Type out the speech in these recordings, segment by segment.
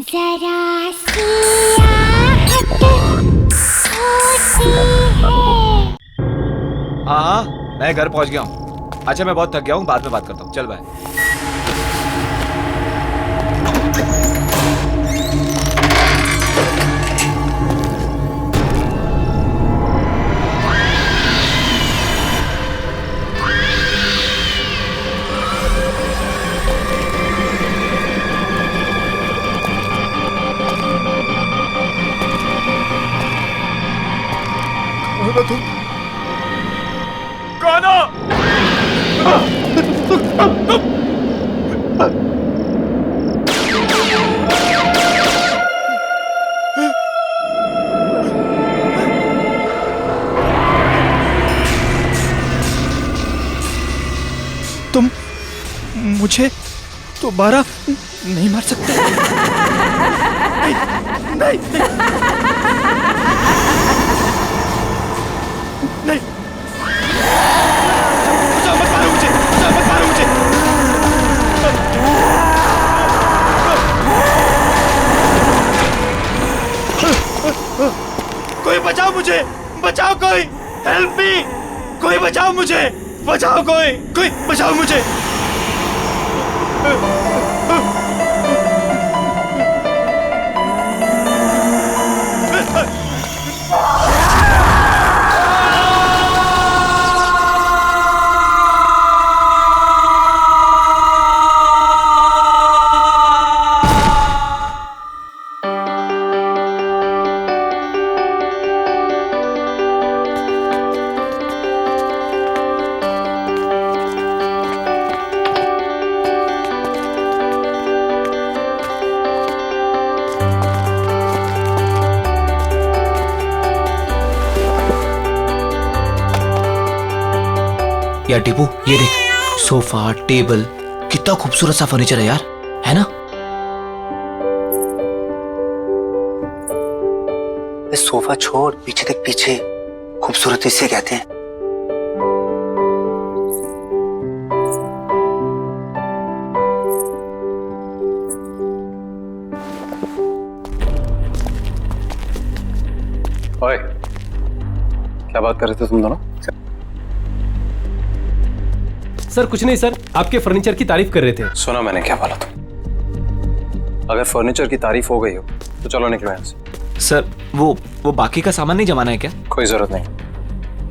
जरा सी आहट होती है। हाँ हाँ, मैं घर पहुंच गया हूँ। अच्छा मैं बहुत थक गया हूँ, बाद में बात करता हूँ। चल बाय। तुम मुझे दोबारा नहीं मार सकते। नहीं, नहीं, नहीं, मत मारो मुझे, मत मारो मुझे। कोई बचाओ मुझे, बचाओ कोई, हेल्प मी, कोई बचाओ मुझे, बचाओ कोई बचाओ मुझे। यार टीपू, ये देख, सोफा, टेबल, कितना खूबसूरत सा फर्नीचर है यार, है ना? सोफा छोड़, पीछे देख, पीछे खूबसूरती से कहते हैं। ओए, क्या बात कर रहे थे तुम दोनों? सर कुछ नहीं सर, आपके फर्नीचर की तारीफ कर रहे थे। सुना मैंने क्या बोला तुम? अगर फर्नीचर की तारीफ हो गई हो तो चलो निकलो यहाँ से। सर वो बाकी का सामान नहीं जमाना है क्या? कोई जरूरत नहीं,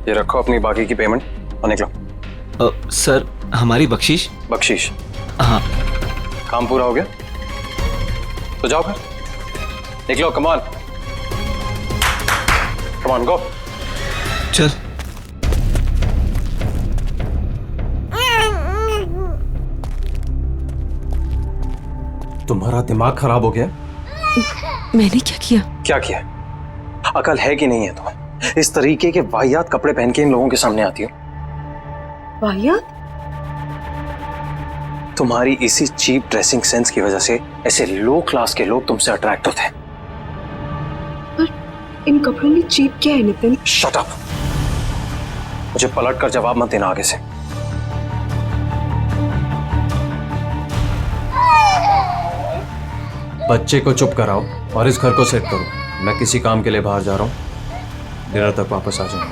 ये रखो अपनी बाकी की पेमेंट और निकलो। सर हमारी बख्शीश? बख्शीश? हाँ। काम पूरा हो गया तो जाओ फिर, निकलो। कमान कमान, गो। चल। तुम्हारा दिमाग खराब हो गया? मैंने क्या किया? क्या किया? अकल है कि नहीं है तुम्हें? इस तरीके के वाहियात कपड़े पहन के इन लोगों के सामने आती हो। वाहियात? तुम्हारी इसी चीप ड्रेसिंग सेंस की वजह से ऐसे लो क्लास के लोग तुमसे अट्रैक्ट होते हैं। पर इन कपड़ों में चीप क्या है नितिन? शट अप, मुझे पलट कर जवाब मत देना आगे से। बच्चे को चुप कराओ और इस घर को सेट करो। मैं किसी काम के लिए बाहर जा रहा हूँ, डिनर तक वापस आ जाऊंगा।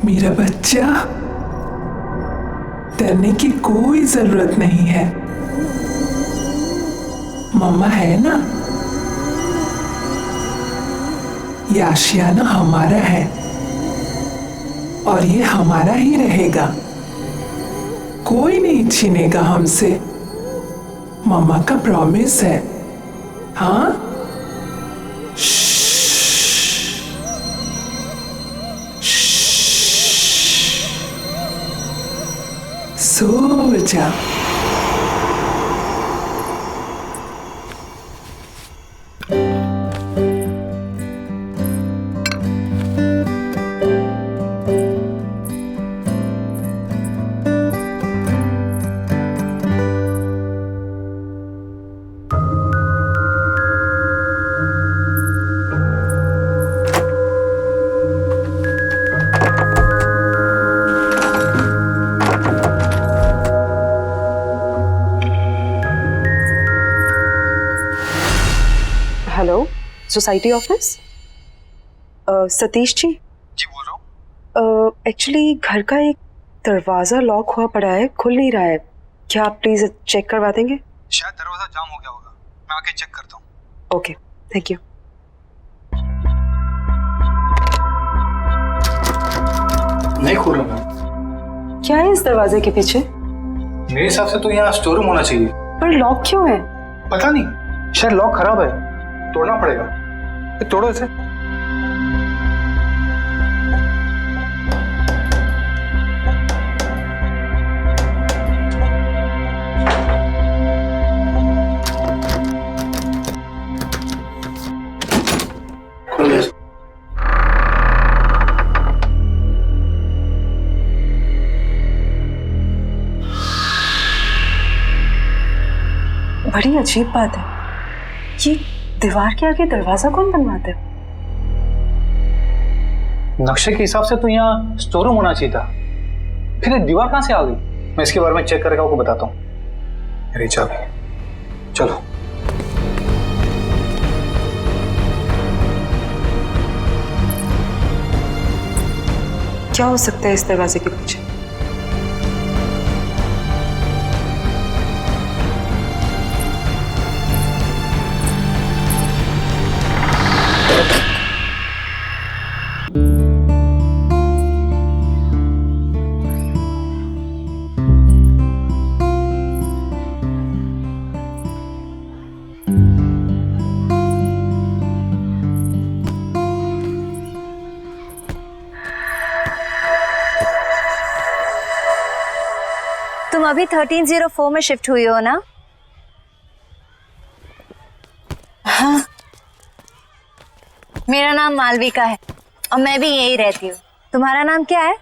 मेरा बच्चा, डरने की कोई जरूरत नहीं है, मम्मा है ना। ये आशियाना हमारा है और ये हमारा ही रहेगा, कोई नहीं छीनेगा हमसे, मम्मा का प्रॉमिस है। हाँ, सो जा। Society office? सतीश जी जी बोल रहा हूँ। एक्चुअली घर का एक दरवाजा लॉक हुआ पड़ा है, खुल नहीं रहा है। क्या आप प्लीज चेक करवा देंगे? शायद दरवाजा जाम हो गया होगा, मैं आके चेक करता हूँ। Okay, thank you. नहीं खोल रहा। क्या है इस दरवाजे के पीछे? मेरे हिसाब से तो यहाँ स्टोर रूम होना चाहिए। पर लॉक क्यों है? पता नहीं, शायद लॉक खराब है, तोड़ना पड़ेगा। तोड़ो इसे। बड़ी अजीब बात है, ये दीवार के आगे दरवाजा कौन बनवाता है? नक्शे के हिसाब से तो यहाँ स्टोर रूम होना चाहिए था, फिर ये दीवार कहाँ से आ गई? मैं इसके बारे में चेक करके आपको बताता हूँ। मेरी चाबी, चलो। क्या हो सकता है इस दरवाजे के पीछे? तुम अभी 1304 में शिफ्ट हुई हो ना? हाँ। मेरा नाम मालविका है और मैं भी यही रहती हूँ। तुम्हारा नाम क्या है?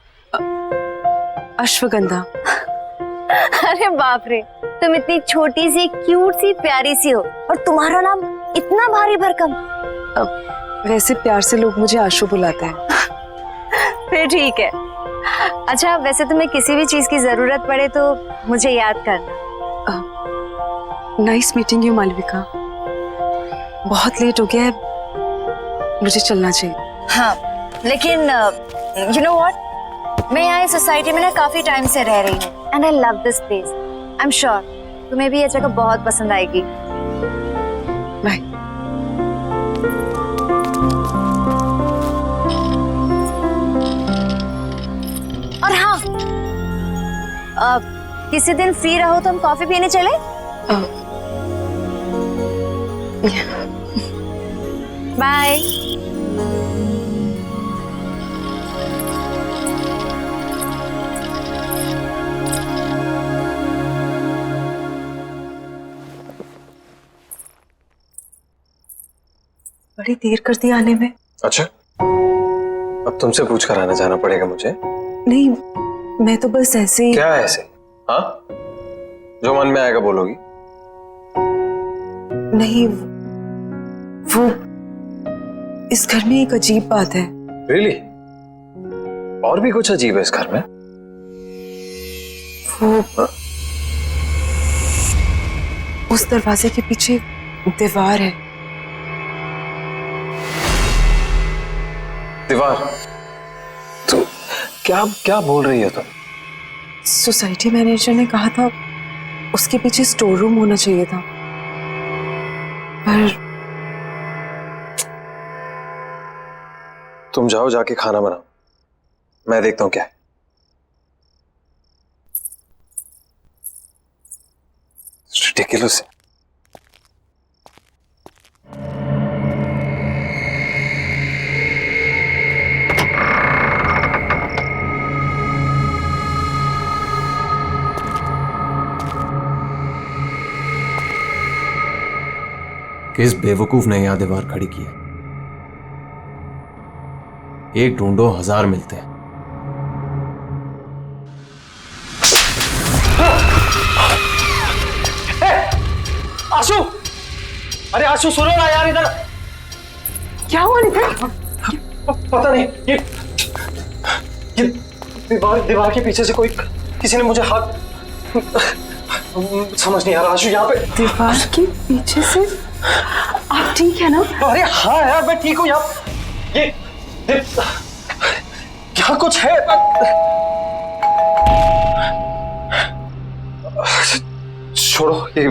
अश्वगंधा। अरे बाप रे, तुम इतनी छोटी सी क्यूट सी प्यारी सी हो और तुम्हारा नाम इतना भारी भरकम। वैसे प्यार से लोग मुझे आशु बुलाते हैं। फिर ठीक है। अच्छा, वैसे तुम्हें किसी भी चीज की जरूरत पड़े तो मुझे याद करना। Nice meeting you Malvika. बहुत लेट हो गया है, मुझे चलना चाहिए। हाँ, लेकिन यू नो व्हाट, मैं यहाँ इस सोसाइटी में ना काफी टाइम से रह रही हूँ and I love this place. I am sure तुम्हें भी ये जगह बहुत पसंद आएगी। बाय। और हाँ, किसी दिन फ्री रहो तो हम कॉफी पीने चले? बाय। बड़ी देर कर दी आने में। अच्छा, अब तुमसे पूछ कर आना जाना पड़ेगा मुझे? नहीं, मैं तो बस ऐसे ही। क्या ऐसे? हाँ, जो मन में आएगा बोलोगी? नहीं, वो इस घर में एक अजीब बात है। Really? और भी कुछ अजीब है इस घर में? वो उस दरवाजे के पीछे दीवार है। दीवार? तो क्या क्या बोल रही हो तुम? सोसाइटी मैनेजर ने कहा था उसके पीछे स्टोर रूम होना चाहिए था, पर तुम जाओ, जाके खाना बनाओ, मैं देखता हूँ क्या है। Ridiculous। किस बेवकूफ ने यहां दीवार खड़ी की है? एक ढूंढो 1000 मिलते हैं। आशु, अरे आशु सुनो ना यार, इधर क्या हुआ नितिन? पता नहीं, ये दीवार के पीछे से कोई, किसी ने मुझे हाथ, समझ नहीं आ रहा। आशु यहाँ पे दीवार के पीछे से आप ठीक है ना? अरे हाँ यार मैं ठीक हूँ यार। ये क्या कुछ है? छोड़ो ये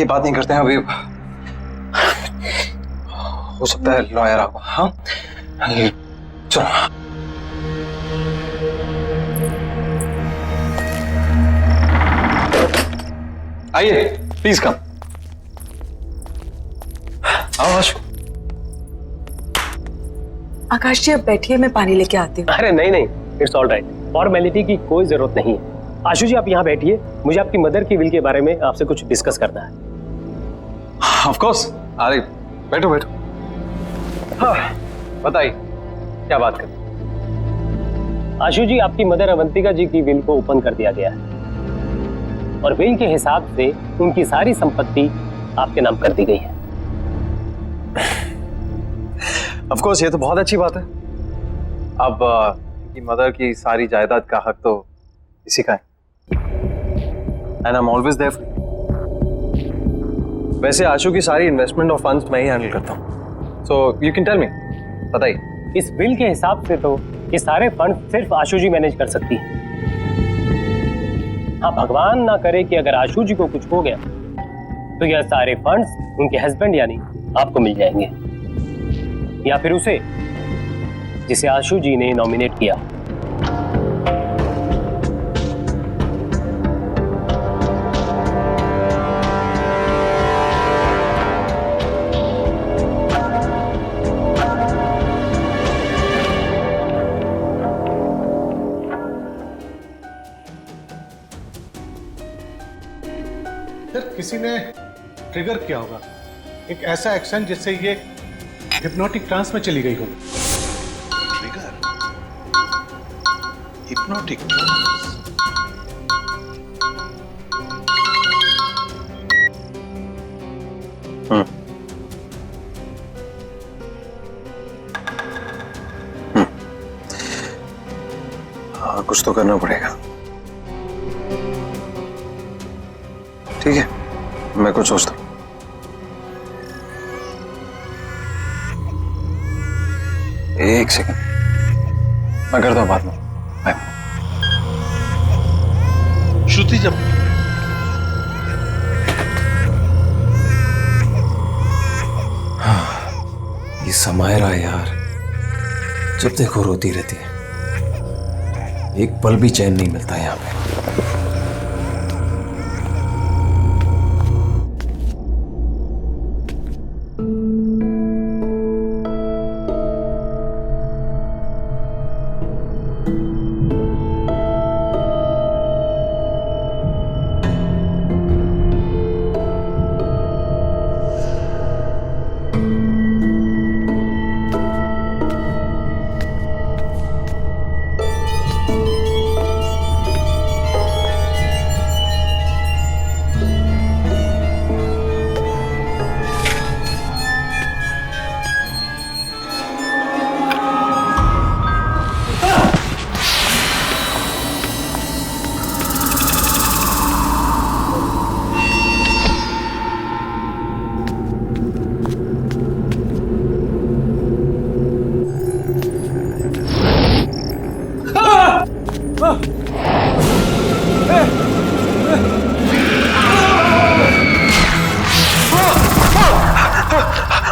बात नहीं करते हैं अभी। हो सकता है लॉयर आपको। हाँ चलो। आइए प्लीज कम। आओ आशु। आकाश जी अब बैठिए, मैं पानी लेके आती हूँ। अरे नहीं नहीं, इट्स ऑल राइट, फॉर्मेलिटी की कोई जरूरत नहीं है। आशु जी आप यहाँ बैठिए, मुझे आपकी मदर की विल के बारे में आपसे कुछ डिस्कस करना है। Of course. अरे बैठो बैठो। हाँ बताइए क्या बात कर। आशु जी आपकी मदर अवंतिका जी की विल को ओपन कर दिया गया है और विल के हिसाब से उनकी सारी संपत्ति आपके नाम कर दी गई है। ऑफ कोर्स ये तो बहुत अच्छी बात है। अब उनकी मदर की सारी जायदाद का हक तो इसी का है। And I am always there. वैसे आशु की सारी इन्वेस्टमेंट और फंड्स मैं ही हैंडल करता हूँ। So you can tell me, बताइए। इस विल के हिसाब से तो ये सारे फंड सिर्फ आशु जी मैनेज कर सकती है। हाँ भगवान ना करे कि अगर आशु जी को कुछ हो गया तो यह सारे फंड्स उनके हस्बैंड यानी आपको मिल जाएंगे, या फिर उसे जिसे आशु जी ने नॉमिनेट किया। किसी ने ट्रिगर किया होगा एक ऐसा एक्शन जिससे ये हिप्नोटिक ट्रांस में चली गई हो। Trigger, hypnotic trance. हाँ कुछ तो करना पड़ेगा। ठीक है मैं कुछ सोचता हूँ। एक सेकंड मैं करता हूँ बाद में। श्रुति जब ये समायरा यार जब देखो रोती रहती है, एक पल भी चैन नहीं मिलता यहाँ पे।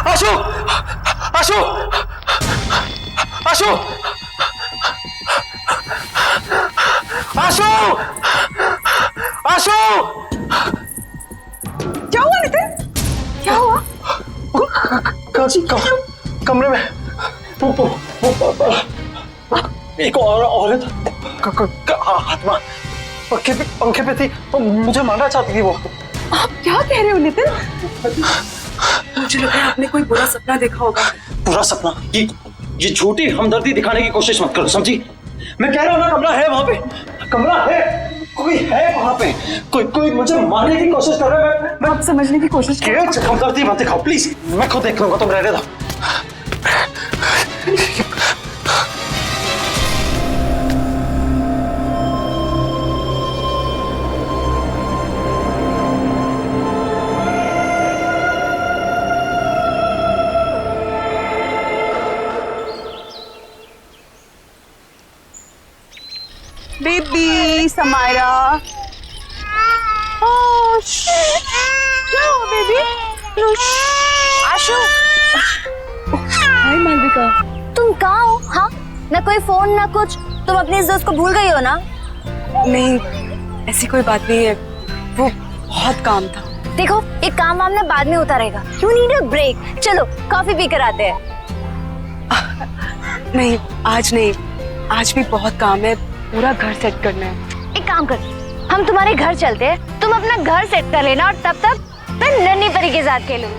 आशु आशु आशु आशु आशु क्या हुआ नितिन? क्या हुआ? कमरे में एक औरत आत्मा पंखे पे थी, मुझे मारना चाहती थी वो। आप क्या कह रहे हो नितिन? मुझे लगा आपने कोई बुरा सपना देखा होगा। बुरा सपना? ये झूठी हमदर्दी दिखाने की कोशिश मत करो, समझी? मैं कह रहा हूँ ना कमरा है वहां पे, कमरा है, कोई है वहां पे, कोई मुझे मारने की कोशिश कर रहा है। मैं आप समझने की कोशिश करो। हमदर्दी मत दिखाओ प्लीज, मैं खुद देख लूंगा, तुम रहने दो। बेबी समायरा। ओह क्या हुआ बेबी? आशु, हाय मालविका। तुम कहाँ हो? हाँ, ना कोई फोन ना कुछ। तुम अपने इस दोस्त को भूल गई हो ना? नहीं, ऐसी कोई बात नहीं है, वो बहुत काम था। देखो, एक काम वाम ना बाद में होता रहेगा। You need a break. चलो कॉफी पी कर आते हैं। नहीं, आज नहीं, आज भी बहुत काम है, पूरा घर सेट करना है। एक काम कर, हम तुम्हारे घर चलते हैं, तुम अपना घर सेट कर लेना और तब तक मैं नन्ही परी के साथ खेलूं।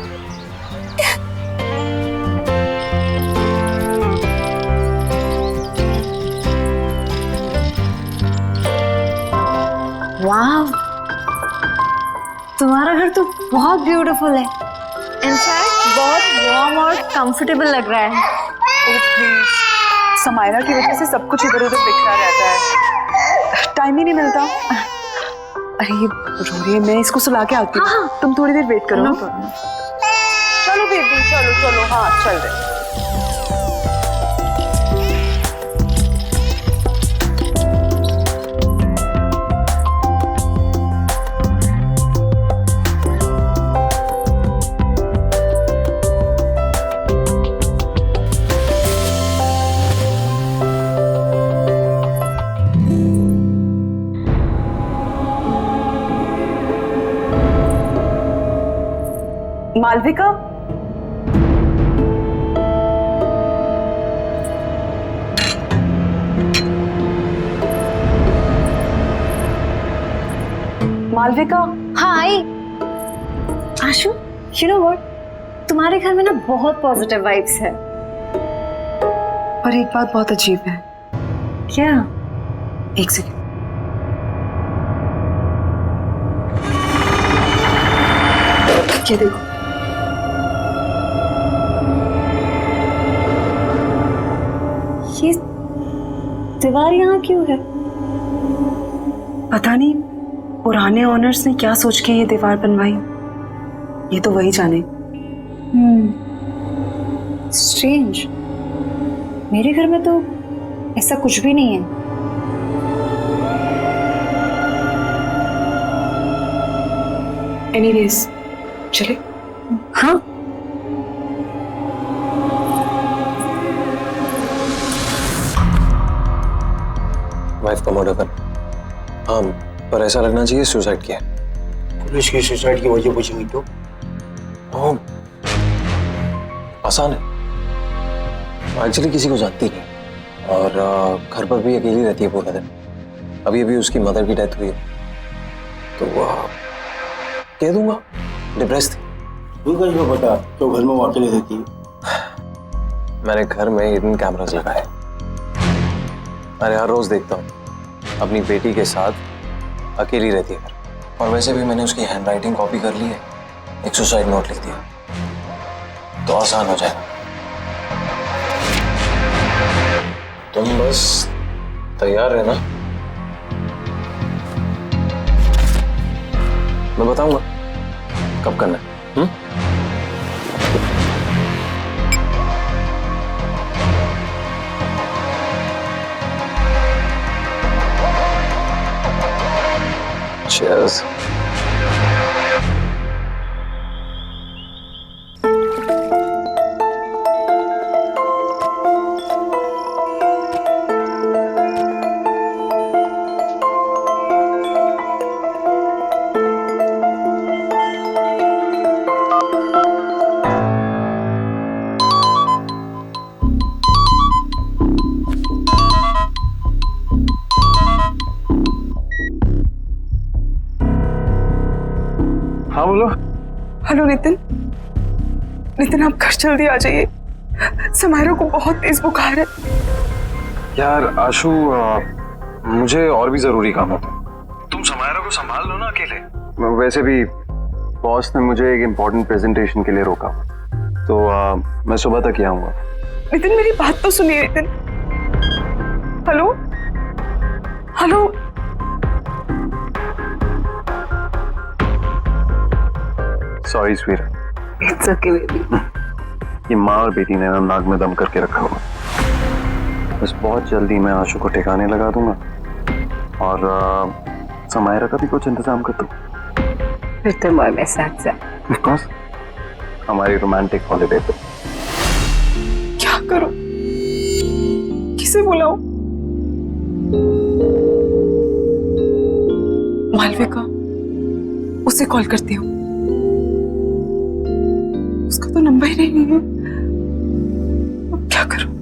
वाह, तुम्हारा घर तो बहुत ब्यूटीफुल है। इनफैक्ट बहुत वार्म और कंफर्टेबल लग रहा है। समायरा की वजह से सब कुछ इधर उधर बिखरा रहता है, टाइम ही नहीं मिलता। अरे ये रो रही है, मैं इसको सुला के आती हूँ। हाँ। तुम थोड़ी देर वेट करो। चलो बेबी, चलो चलो, हाँ चल रहे। मालविका, मालविका। हाँ आई। आशु, यू नो व्हाट, तुम्हारे घर में ना बहुत पॉजिटिव वाइब्स है। पर एक बात बहुत अजीब है। क्या? एक सेकंड। ये देखो, ये दीवार यहाँ क्यों है? पता नहीं पुराने ओनर्स ने क्या सोच के ये दीवार बनवाई, ये तो वही जाने। स्ट्रेंज, मेरे घर में तो ऐसा कुछ भी नहीं है। एनीवेज, चले। हाँ, वाइफ का मर्डर कर। हाँ, पर ऐसा लगना चाहिए सुसाइड किया। पुलिस की सुसाइड की वजह पूछेंगी तो? आसान है, एक्चुअली किसी को जानती नहीं और घर पर भी अकेली रहती है पूरा दिन। अभी अभी उसकी मदर की डेथ हुई है, तो कह दूंगा डिप्रेस थी। तू बता, तो घर में वो अकेले रहती है? मैंने घर में हिडन कैमरास लगाए, मैं हर रोज देखता हूँ अपनी बेटी के साथ अकेली रहती है घर। और वैसे भी मैंने उसकी हैंडराइटिंग कॉपी कर ली है, एक सुसाइड नोट लिख दिया, तो आसान हो जाएगा। तुम बस तैयार रहना, मैं बताऊंगा कब करना है। Cheers. हाँ बोलो। हेलो नितिन, नितिन आप घर जल्दी आ जाइए, समायरा को बहुत तेज बुखार है। यार आशु, मुझे और भी जरूरी काम होता है। तुम समायरा को संभाल लो ना अकेले। वैसे भी बॉस ने मुझे एक इम्पोर्टेंट प्रेजेंटेशन के लिए रोका, तो मैं सुबह तक ही आऊंगा। नितिन मेरी बात तो सुनिए Nitin. Hello hello, sorry sweet. It's okay baby. ये माँ और बेटी ने ना नाक में दम करके रखा हुआ, बस बहुत जल्दी मैं आशु को ठिकाने लगा दूंगा और समायरा का भी कुछ इंतजाम कर दो। फिर तो मैं साथ साथ। ऑफ कोर्स, हमारी रोमांटिक हॉलिडे पे। क्या करूं? किसे बुलाऊं? मालविका, उसे कॉल करती हूँ। उसका तो नंबर ही नहीं है। अब क्या करूं?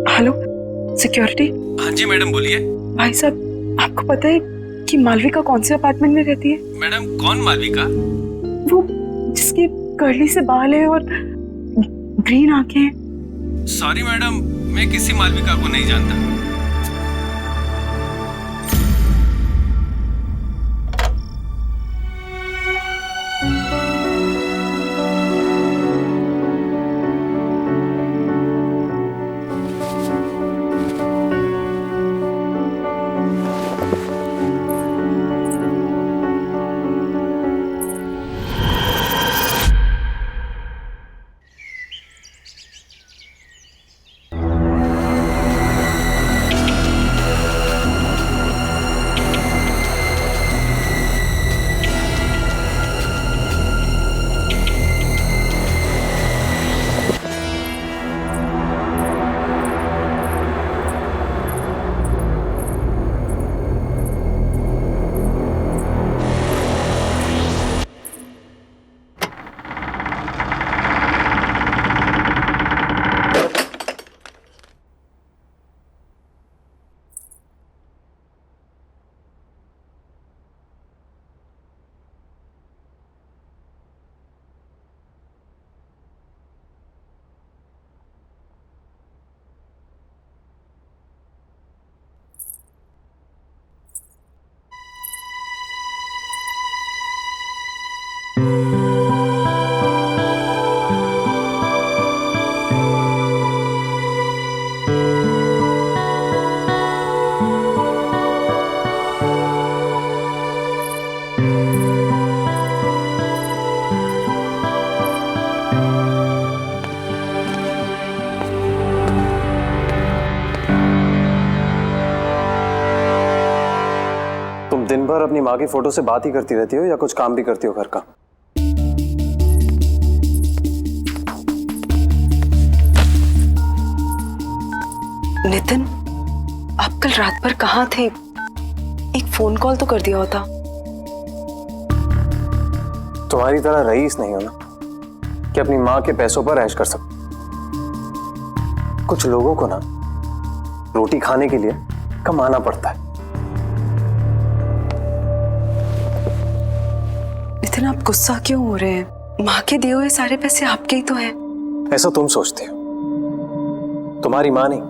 Hello, security. हाँ जी मैडम, बोलिए। भाई साहब, आपको पता है कि मालविका कौन से अपार्टमेंट में रहती है? मैडम, कौन मालविका? वो जिसकी कर्ली से बाल है और ग्रीन आंखें हैं। सॉरी मैडम, मैं किसी मालविका को नहीं जानता। दिन भर अपनी माँ की फोटो से बात ही करती रहती हो या कुछ काम भी करती हो घर का? नितिन, आप कल रात भर कहाँ थे? एक फोन कॉल तो कर दिया होता। तुम्हारी तरह रईस नहीं हो ना कि अपनी माँ के पैसों पर ऐश कर सको। कुछ लोगों को ना रोटी खाने के लिए कमाना पड़ता है। नितिन, आप गुस्सा क्यों हो रहे हैं? माँ के दिए हुए सारे पैसे आपके ही तो हैं। ऐसा तुम सोचते हो, तुम्हारी माँ नहीं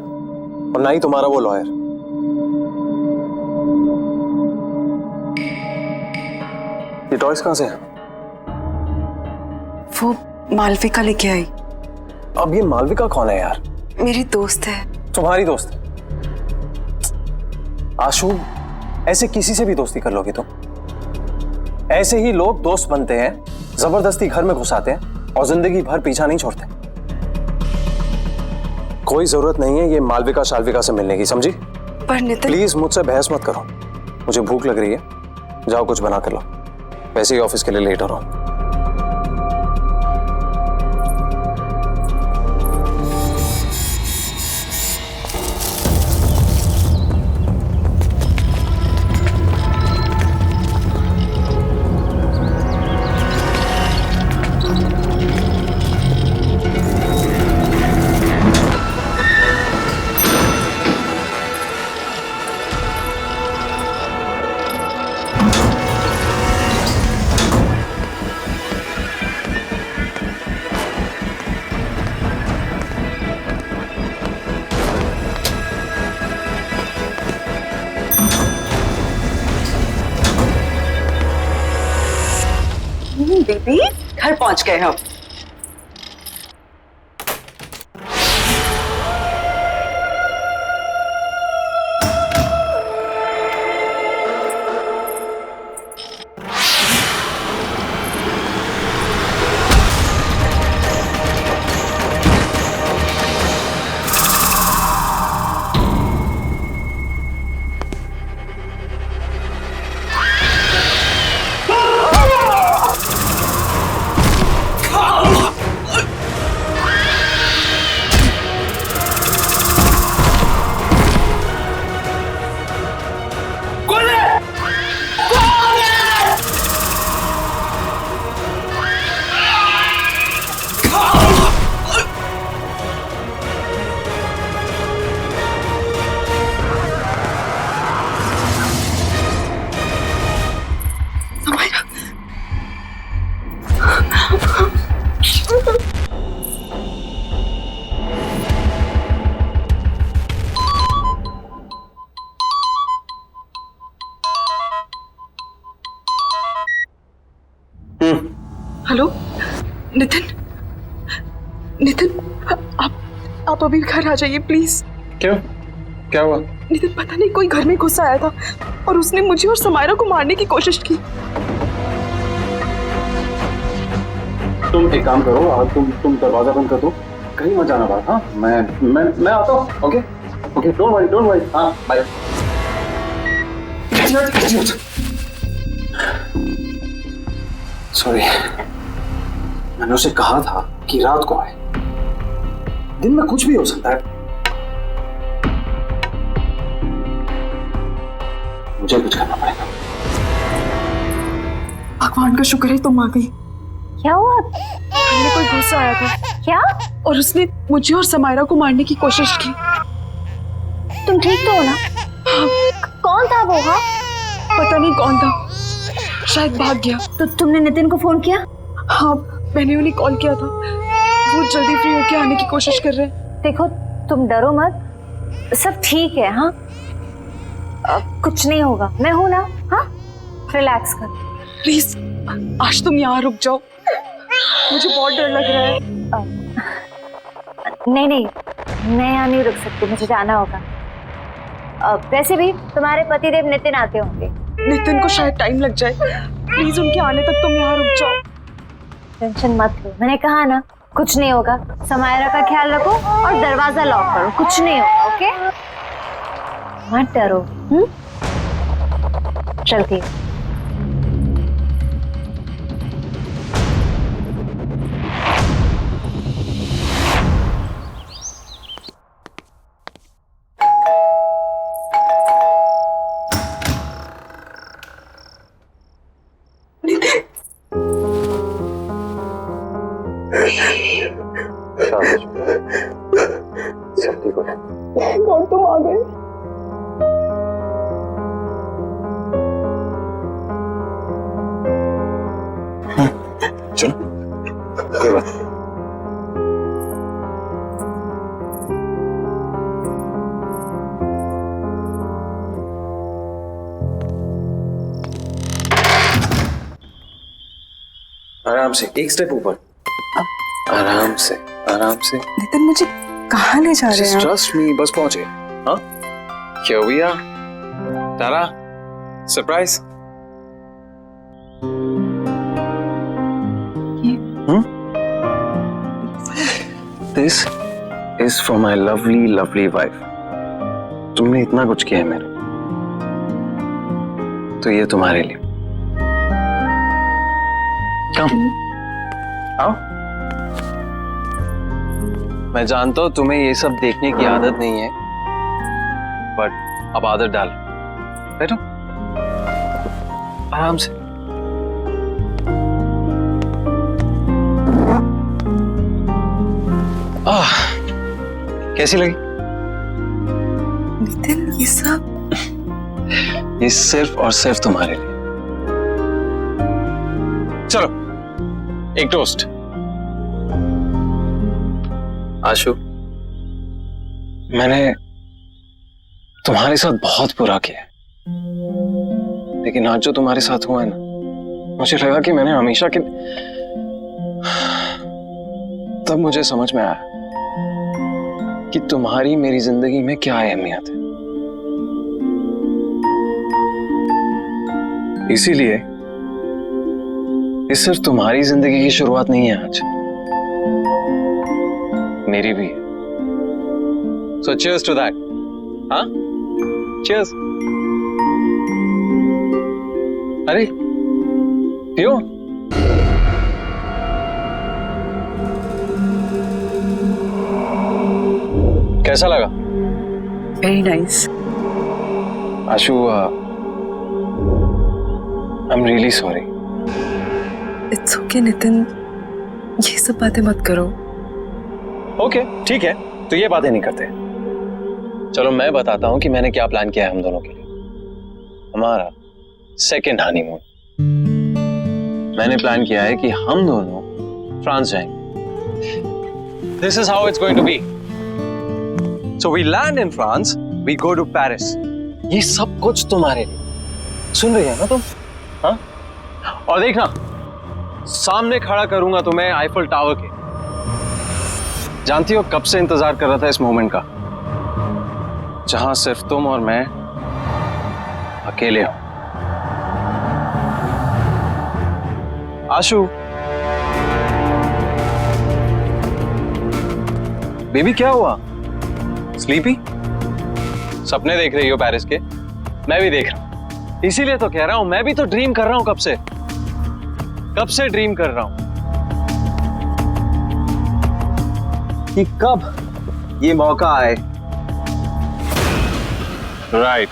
और ना ही तुम्हारा वो लॉयर। ये टॉयज कहां से हैं? वो मालविका लेके आई। अब ये मालविका कौन है यार? मेरी दोस्त है। तुम्हारी दोस्त? आशु, ऐसे किसी से भी दोस्ती कर लोगे तुम? ऐसे ही लोग दोस्त बनते हैं, जबरदस्ती घर में घुसाते हैं और जिंदगी भर पीछा नहीं छोड़ते। कोई जरूरत नहीं है ये मालविका शालविका से मिलने की, समझी? पर नितिन, प्लीज मुझसे बहस मत करो। मुझे भूख लग रही है, जाओ कुछ बना कर लो। वैसे ही ऑफिस के लिए लेट हो रहा हूं। बेबी, घर पहुंच गए हम। हेलो नितिन, नितिन आप अभी घर आ जाइए प्लीज। क्यों, क्या हुआ? नितिन पता नहीं कोई घर में घुस आया था और उसने मुझे और समायरा को मारने की कोशिश की। तुम एक काम करो, तुम दरवाजा बंद कर दो, कहीं मत जाना बात। हाँ, मैं आता हूँ। Okay okay, don't worry. हाँ, बाय। सॉरी, मैंने उसे कहा था कि रात को आए, दिन में कुछ भी हो सकता है। मुझे कुछ करना पड़ेगा। भगवान का शुक्र है तुम आ गई। क्या हुआ? हमने कोई घुस आया था क्या? और उसने मुझे और समायरा को मारने की कोशिश की। तुम ठीक तो हो ना? कौन था वो? हाँ, पता नहीं कौन था, शायद भाग गया। तो तुमने नितिन को फोन किया? हाँ, मैंने उन्हें कॉल किया था, वो जल्दी फ्री होके आने की कोशिश कर रहे हैं। देखो तुम डरो मत, सब ठीक है। हाँ, कुछ नहीं होगा, मैं हूं ना। हाँ, रिलैक्स कर। प्लीज आज तुम यहाँ रुक जाओ, मुझे बहुत डर लग रहा है। नहीं, मैं यहाँ नहीं रुक सकती, मुझे जाना होगा। वैसे भी तुम्हारे पतिदेव नितिन आते होंगे। नितिन को शायद टाइम लग जाए, प्लीज उनके आने तक तुम यहाँ रुक जाओ। टेंशन मत लो, मैंने कहा ना कुछ नहीं होगा। समायरा का ख्याल रखो और दरवाजा लॉक करो, कुछ नहीं होगा। ओके, मत डरो। चलती है। सब ठीक हो गया। कौन तुम आ गए? चलो, कोई बात नहीं। आराम से, एक स्टेप ऊपर। आराम से, आराम से। नितिन मुझे कहाँ ले जा रहे हैं? ट्रस्ट मी, बस पहुंचे। हाँ, क्या हुआ? तारा, surprise. This is for my lovely, lovely wife. तुमने इतना कुछ किया है मेरे, तो ये तुम्हारे लिए। Come, आओ। मैं जानता हूं तुम्हें ये सब देखने की आदत नहीं है, बट अब आदत डाल। बैठो, आराम से। कैसी लगी? नितिन ये सब, ये सिर्फ और सिर्फ तुम्हारे लिए। चलो, एक टोस्ट। आशु, मैंने तुम्हारे साथ बहुत बुरा किया, लेकिन आज जो तुम्हारे साथ हुआ है ना, मुझे लगा कि मैंने हमेशा के, तब मुझे समझ में आया कि तुम्हारी मेरी जिंदगी में क्या अहमियत है। इसीलिए ये सिर्फ तुम्हारी जिंदगी की शुरुआत नहीं है आज, मेरी भी है। So cheers to that. हाँ? Cheers. अरे पियो। कैसा लगा? Very nice. Ashu, I am really sorry. It's okay Nitin, ये सब बातें मत करो। ओके, ठीक है, तो ये बातें नहीं करते। चलो मैं बताता हूं कि मैंने क्या प्लान किया है हम दोनों के लिए। हमारा सेकेंड हनीमून। मैंने प्लान किया है कि हम दोनों फ्रांस जाएंगे। This is how it's going to be. So we land in France, we go to Paris. ये सब कुछ तुम्हारे लिए। सुन रही है ना तुम? हाँ? और देखना, सामने खड़ा करूंगा तुम्हें आईफल टावर के। जानती हो कब से इंतजार कर रहा था इस मोमेंट का, जहां सिर्फ तुम और मैं अकेले हो। आशु, बेबी क्या हुआ? स्लीपी? सपने देख रही हो पेरिस के? मैं भी देख रहा हूं, इसीलिए तो कह रहा हूं, मैं भी तो ड्रीम कर रहा हूं कब से ड्रीम कर रहा हूं कि कब ये मौका आए। राइट,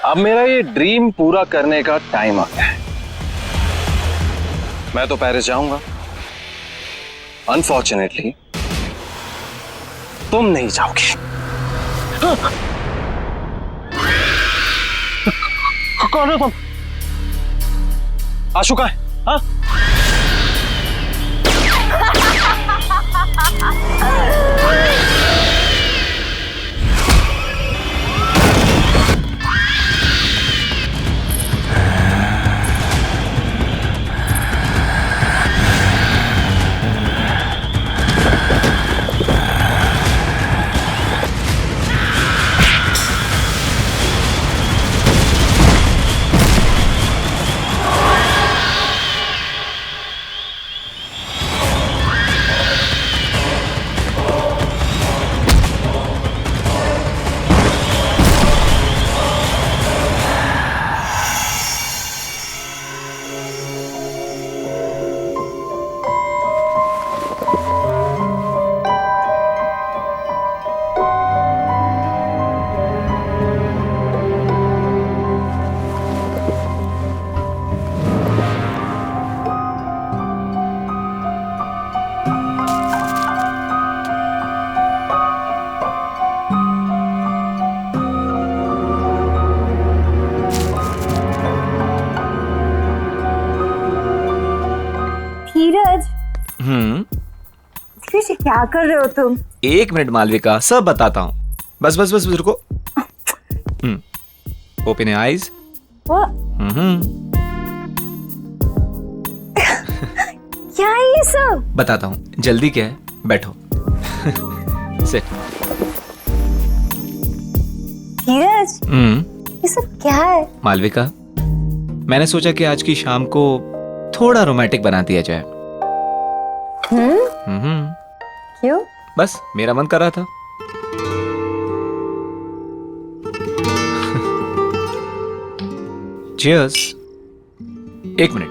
अब मेरा ये ड्रीम पूरा करने का टाइम आ गया है। मैं तो पेरिस जाऊंगा, अनफॉर्चुनेटली तुम नहीं जाओगे। कौन हो तुम? आशु का है? हाँ? धीरज, धीरज क्या कर रहे हो तुम? 1 मिनट मालविका, सब बताता हूँ। बस बस बस रुको। Open your eyes. क्या है ये सब? बताता हूँ, जल्दी क्या है, बैठो। सिट। धीरज, ये सब क्या है? मालविका, मैंने सोचा कि आज की शाम को थोड़ा रोमांटिक बना दिया जाए। क्यों? बस मेरा मन कर रहा था। Cheers। 1 मिनट।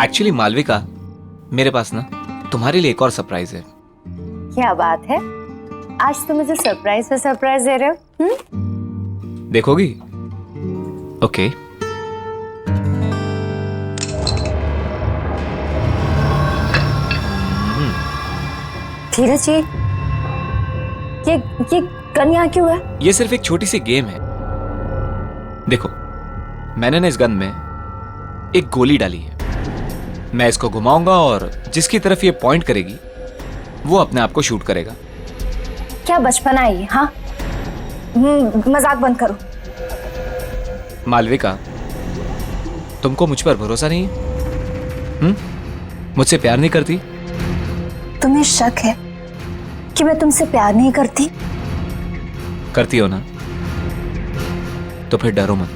एक्चुअली मालविका, मेरे पास ना तुम्हारे लिए एक और सरप्राइज है। क्या बात है? आज तुम मुझे सरप्राइज पे सरप्राइज दे रहे हो? देखोगी? ओके। धीरज जी, ये गन यहाँ क्यों है? ये सिर्फ एक छोटी सी गेम है। देखो, मैंने ना इस गन में एक गोली डाली है। मैं इसको घुमाऊंगा और जिसकी तरफ ये पॉइंट करेगी वो अपने आप को शूट करेगा। क्या बचपना है ये? हाँ, मजाक बंद करो। मालविका, तुमको मुझ पर भरोसा नहीं है? मुझसे प्यार नहीं करती? तुम्हें शक है कि मैं तुमसे प्यार नहीं करती? करती हो ना? तो फिर डरो मत।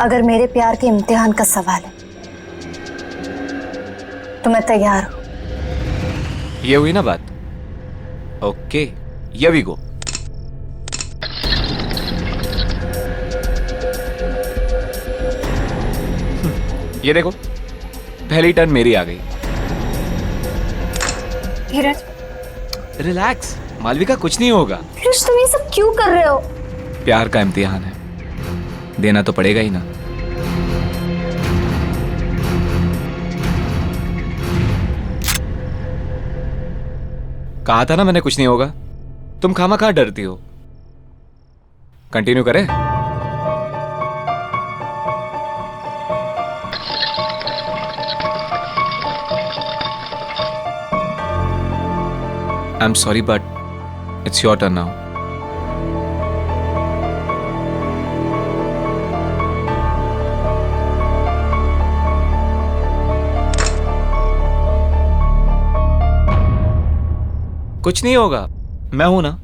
अगर मेरे प्यार के इम्तिहान का सवाल है तो मैं तैयार हूं। ये हुई ना बात? Okay, here we go. ये देखो, पहली टर्न मेरी आ गई। धीरज, रिलैक्स मालविका, कुछ नहीं होगा। धीरज, तुम ये सब क्यों कर रहे हो? प्यार का इम्तिहान है, देना तो पड़ेगा ही ना। कहा था ना मैंने कुछ नहीं होगा। तुम खामखा डरती हो। कंटिन्यू करें? I am sorry but it's your turn now. कुछ नहीं होगा, मैं हूं ना।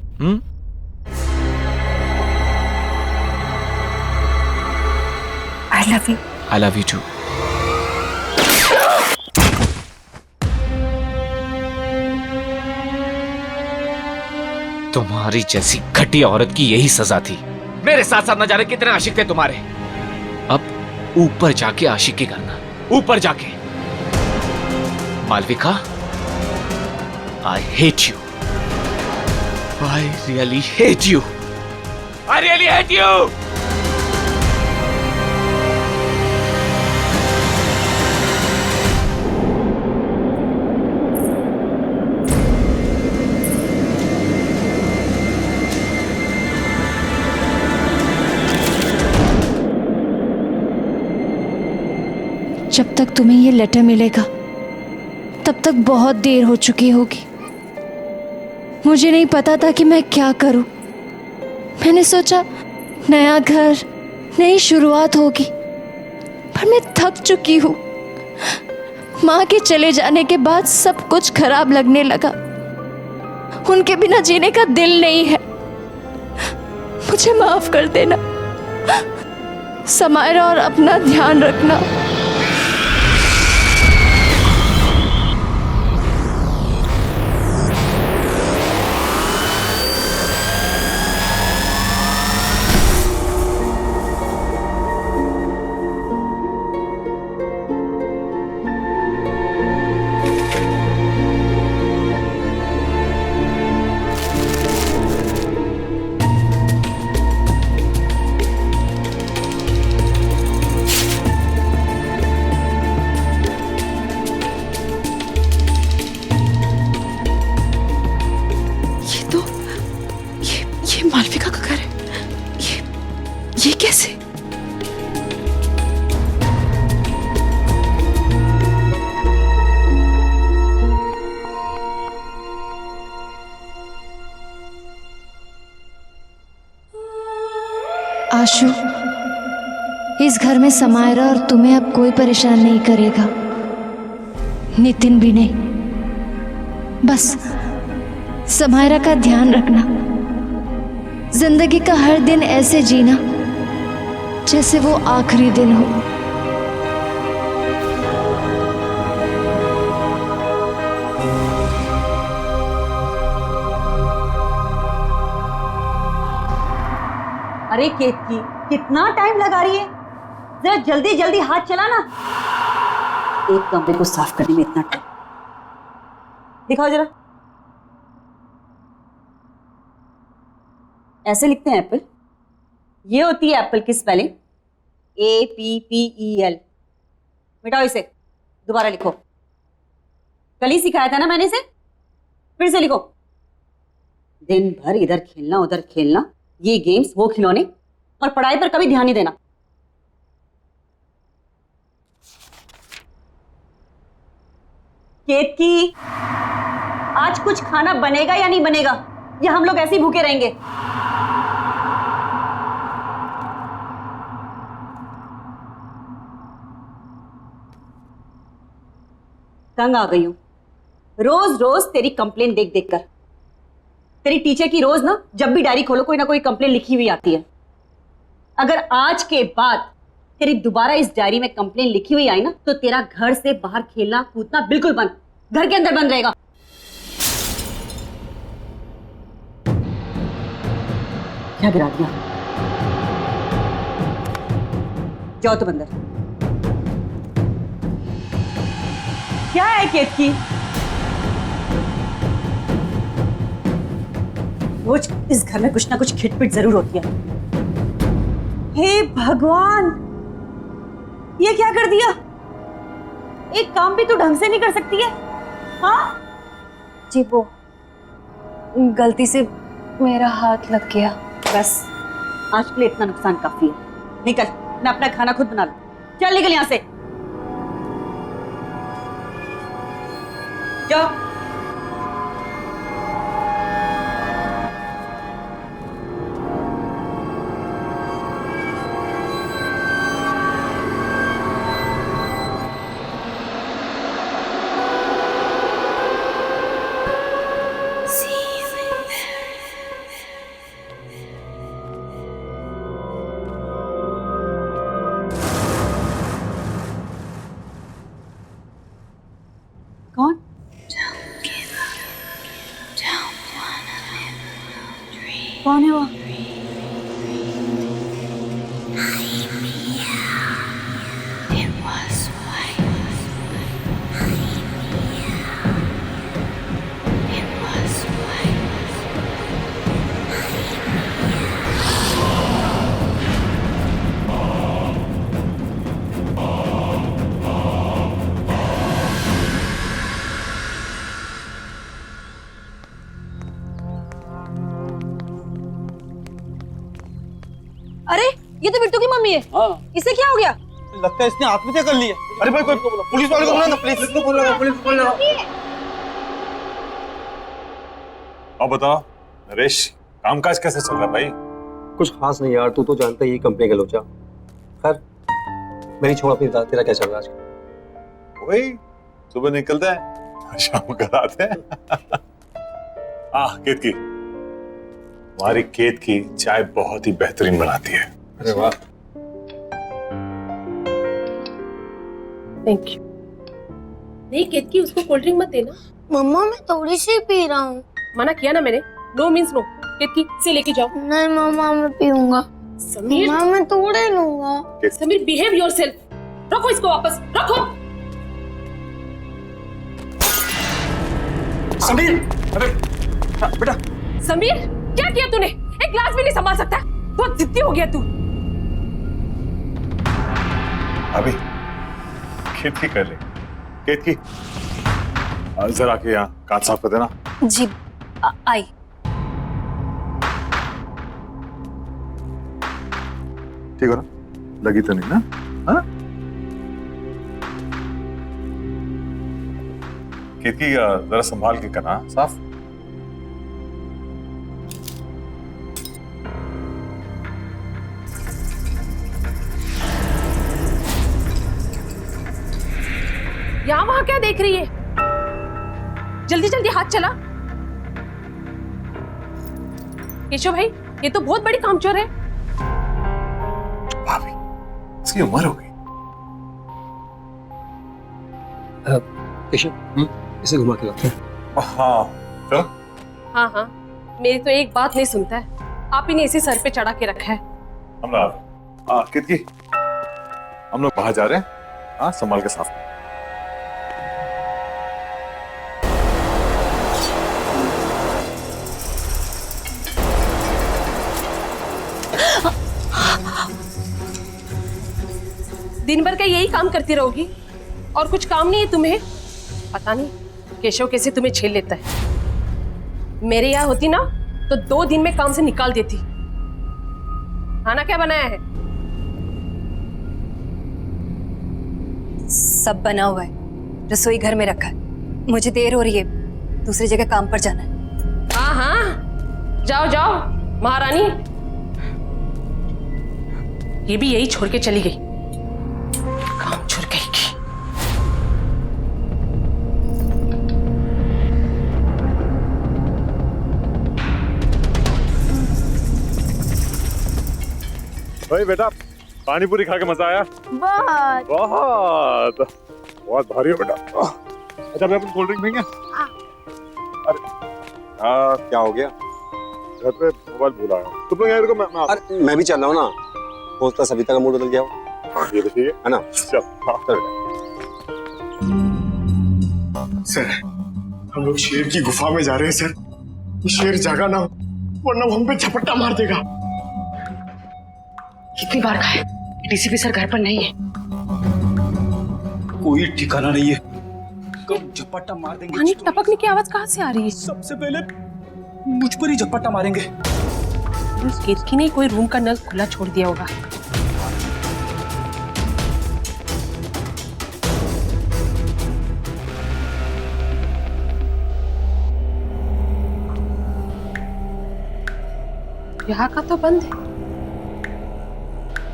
I love you. I love you too. तुम्हारी जैसी घटिया औरत की यही सजा थी। मेरे साथ साथ न जाने कितने आशिक थे तुम्हारे। अब ऊपर जाके आशिकी करना, ऊपर जाके। Malvika, I hate you. I really hate you. I really hate you. जब तक तुम्हें ये लेटर मिलेगा तब तक बहुत देर हो चुकी होगी। मुझे नहीं पता था कि मैं क्या करूं। मैंने सोचा नया घर, नई शुरुआत होगी, पर मैं थक चुकी हूं। माँ के चले जाने के बाद सब कुछ खराब लगने लगा। उनके बिना जीने का दिल नहीं है। मुझे माफ कर देना समायरा, और अपना ध्यान रखना। मालविका का घर है। ये कैसे? आशु, इस घर में समायरा और तुम्हें अब कोई परेशान नहीं करेगा, नितिन भी नहीं। बस समायरा का ध्यान रखना। जिंदगी का हर दिन ऐसे जीना जैसे वो आखिरी दिन हो। अरे केतकी, कितना टाइम लगा रही है? जरा जल्दी जल्दी हाथ चला ना। एक कमरे को साफ करने में इतना टाइम। दिखाओ जरा। ऐसे लिखते हैं एप्पल। ये होती है एप्पल की स्पेलिंग, APPEL। मिटाओ इसे, दोबारा लिखो। कल ही सिखाया था ना मैंने इसे, फिर से लिखो। दिन भर इधर खेलना उधर खेलना, ये गेम्स वो खिलौने, और पढ़ाई पर कभी ध्यान नहीं देना। केतकी, आज कुछ खाना बनेगा या नहीं बनेगा, या हम लोग ऐसे ही भूखे रहेंगे? तंग आ गई हूं रोज रोज तेरी कंप्लेन देख देख कर। तेरी टीचर की रोज ना, जब भी डायरी खोलो कोई ना कोई कंप्लेन लिखी हुई आती है। अगर आज के बाद तेरी दोबारा इस डायरी में कंप्लेन लिखी हुई आई ना, तो तेरा घर से बाहर खेलना कूदना बिल्कुल बंद, घर के अंदर बंद रहेगा। क्या गिरा दिया? जाओ तुम अंदर। क्या है केतकी? रोज इस घर में कुछ ना कुछ खिटपिट जरूर होती है। हे भगवान, ये क्या कर दिया? एक काम भी तो ढंग से नहीं कर सकती है। हाँ जी, वो गलती से मेरा हाथ लग गया। बस आज के लिए इतना नुकसान काफी है। निकल, मैं अपना खाना खुद बना लूं। चल निकल यहां से, जाओ। अरे ये तो बिट्टू की मम्मी है। इसे क्या हो गया? लगता है इसने आत्महत्या कर ली है। अरे भाई कोई पुलिस वाले को बुला ना, पुलिस को बुला, पुलिस को बुला। अब बताओ नरेश, कामकाज कैसे चल रहा है भाई? कुछ खास नहीं यार, तू तो जानता ही कंपनी का लोचा। खैर मेरी छोड़, अपनी बता, तेरा क्या चल रहा है आजकल? वही सुबह निकलते हैं, शाम को आते हैं। खेत की, हमारी खेत की चाय बहुत ही बेहतरीन बनाती है। अरे वाह। Thank you. नहीं केतकी, उसको कोल्ड ड्रिंक मत देना। मम्मा मैं थोड़ी सी पी रहा हूँ। मना किया ना मैंने, नो मीन्स नो। केतकी से लेके जाओ। नहीं मम्मा मैं पीऊंगा। समीर, मम्मा मैं थोड़े लूंगा। Sameer behave yourself. रखो इसको वापस, रखो। समीर, अरे बेटा। समीर क्या किया तूने? एक ग्लास भी नहीं संभाल सकता? बहुत जिद्दी हो गया तू। अभी खेत की कर ले, खेत की जरा के यहाँ कांच साफ कर देना। जी आई। ठीक हो ना? लगी तो नहीं ना? हाँ? खेत की जरा संभाल के करना साफ। यहाँ वहां क्या देख रही है? जल्दी जल्दी हाथ चला। केशव भाई, ये तो बहुत बड़ी कामचोर है। भाभी, इसकी उम्र हो गई। केशव, इसे घुमा के लाते हैं। हाँ चलो। हाँ हाँ, मेरी तो एक बात नहीं सुनता है। आप ही ने इसे सर पे चढ़ा के रखा है। हम लोग कितकी हम लोग बाहर जा रहे हैं। हाँ, संभाल के साफ। दिन भर का यही काम करती रहोगी और कुछ काम नहीं है तुम्हें? पता नहीं केशव कैसे तुम्हें झेल लेता है। मेरे यहाँ होती ना तो 2 दिन में काम से निकाल देती। खाना क्या बनाया है? सब बना हुआ है, रसोई घर में रखा है। मुझे देर हो रही है, दूसरी जगह काम पर जाना है। हाँ हाँ, जाओ जाओ महारानी। ये भी यही छोड़ के चली गई, काम छोड़ गई की। भाई बेटा, पानी पूरी खा के मजा आया? बहुत बहुत बहुत भारी हो बेटा। अच्छा मैं अपन कोल्ड ड्रिंक देंगे? अरे क्या हो गया? घर पे मोबाइल भूल आया। तुम लोग यार को मैं भी चल रहा हूँ ना, दोस्त सविता का मूड बदल गया हो। ये तो ठीक है ना? चल सर, हम लोग शेर की गुफा में जा रहे हैं सर। शेर जागा ना हो, वरना वो हम पे झपट्टा मार देगा। कितनी बार कहा है, डीसीपी सर घर पर नहीं है। कोई ठिकाना नहीं है, कब झपट्टा मार देंगे। पानी टपकने की आवाज कहाँ से आ रही है? सबसे पहले मुझ पर ही झपट्टा मारेंगे। उस केतकी ने कोई रूम का नल खुला छोड़ दिया होगा। यहाँ का तो बंद है,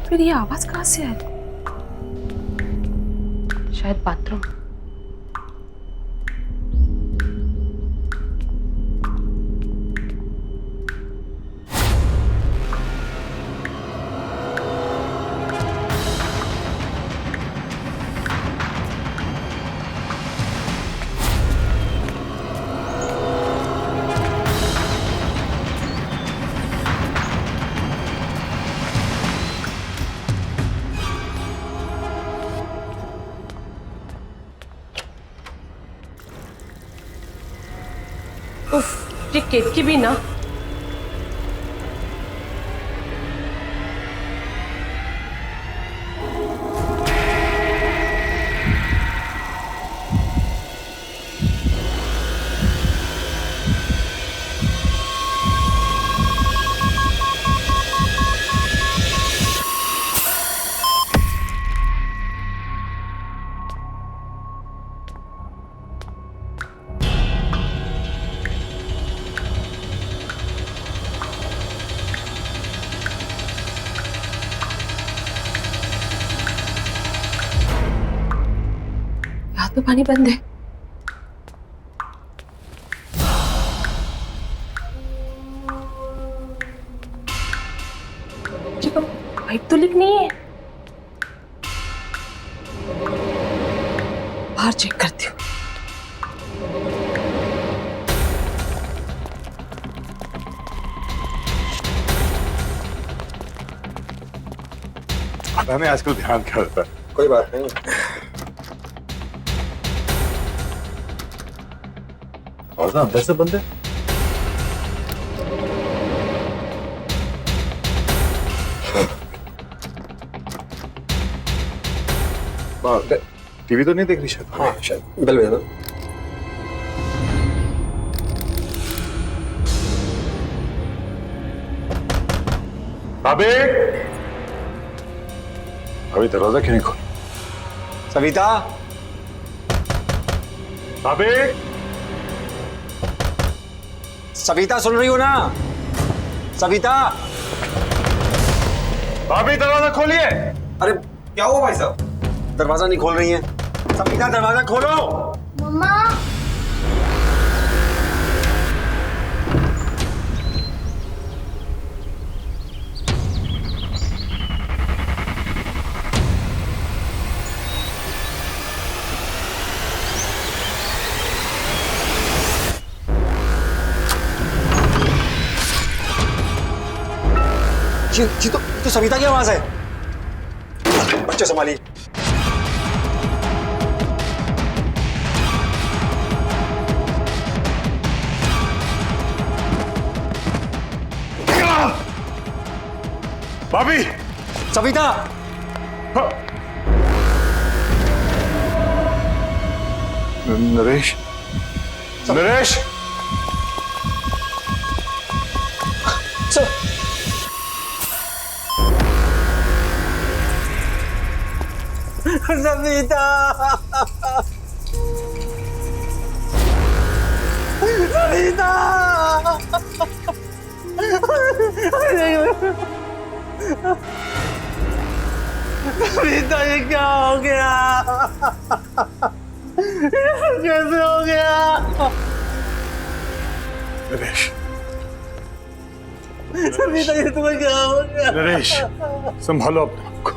फिर ये आवाज कहाँ से आ रही? शायद बाथरूम। ये केतकी भी ना, तो पानी बंद है। पाइप तो लीक नहीं है। बाहर चेक करती हूँ। मैंने आजकल ध्यान क्या रहता है। कोई बात नहीं। और ना अंदर से बंद है। टीवी तो नहीं देख रही शायद। हाँ शायद बेल बजा दो। अबे अभी दरवाजा क्यों नहीं खोल? सविता, अबे सविता सुन रही हो ना? सविता, भाभी दरवाजा खोलिए। अरे क्या हुआ भाई साहब? दरवाजा नहीं खोल रही है। सविता दरवाजा खोलो। मम्मा जी तो सविता की आवाज है। बच्चे संभालिए। भाभी, सविता, नरेश, नरेश, सविता, सविता, सविता ये क्या हो गया? कैसे हो गया? नरेश, सविता ये तुम्हें क्या हो गया? नरेश, संभालो अपने आप को।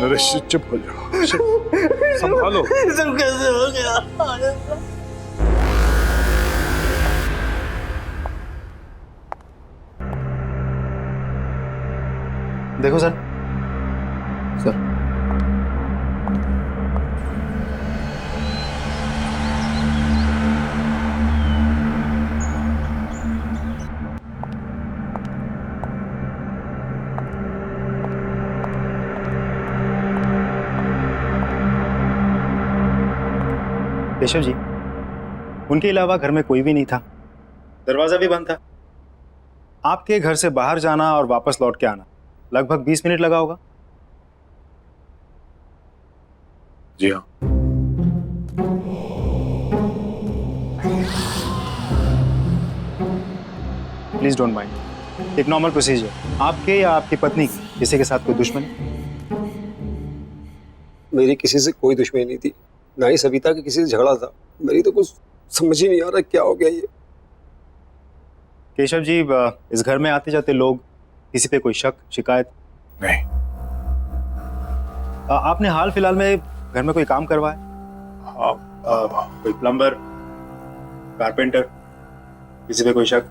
नरेश चुप हो जाओ, संभालो। सब कैसे हो गया? देखो सर, सर केशव जी, उनके अलावा घर में कोई भी नहीं था, दरवाजा भी बंद था। आपके घर से बाहर जाना और वापस लौट के आना लगभग 20 मिनट लगा होगा। जी हाँ। प्लीज डोंट माइंड, एक नॉर्मल प्रोसीजर। आपके या आपकी पत्नी की किसी के साथ कोई दुश्मनी? मेरी किसी से कोई दुश्मनी नहीं थी, ना ही सविता के किसी से झगड़ा था। मेरी तो कुछ समझ ही नहीं आ रहा क्या हो गया ये। केशव जी, इस घर में आते जाते लोग, किसी पे कोई शक शिकायत? नहीं। आपने हाल फिलहाल में घर में कोई काम करवाया? कोई प्लम्बर, कारपेंटर, किसी पे कोई शक?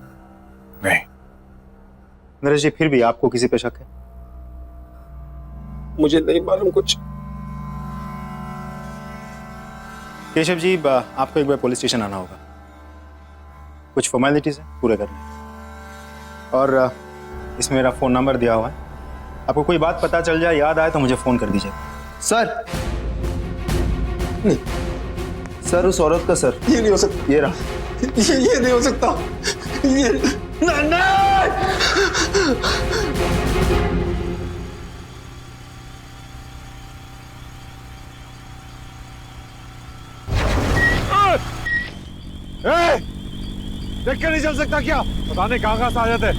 नहीं। नरेश जी, फिर भी आपको किसी पे शक है? मुझे नहीं मालूम कुछ। केशव जी, आपको एक बार पुलिस स्टेशन आना होगा, कुछ फॉर्मेलिटीज है पूरे करने, और इसमें मेरा फ़ोन नंबर दिया हुआ है। आपको कोई बात पता चल जाए, याद आए तो मुझे फ़ोन कर दीजिए। सर नहीं, सर उस औरत का सर, ये नहीं हो सकता। ये रहा। ये नहीं हो सकता। ये देख कर नहीं चल सकता क्या? पता नहीं कहां से आ जाते।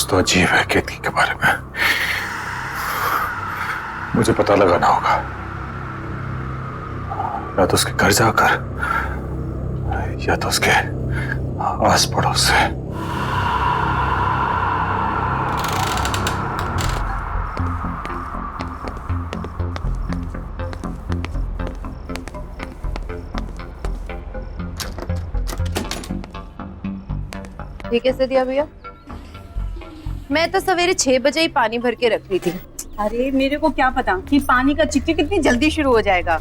कुछ तो अजीब है केतकी के बारे में। मुझे पता लगाना होगा, या तो उसके घर जाकर या तो उसके आस पड़ोस से। ये कैसे दिया भैया? मैं तो सवेरे 6 बजे ही पानी भर के रख रही थी। अरे मेरे को क्या पता कि पानी का चिकचिक कितनी जल्दी शुरू हो जाएगा।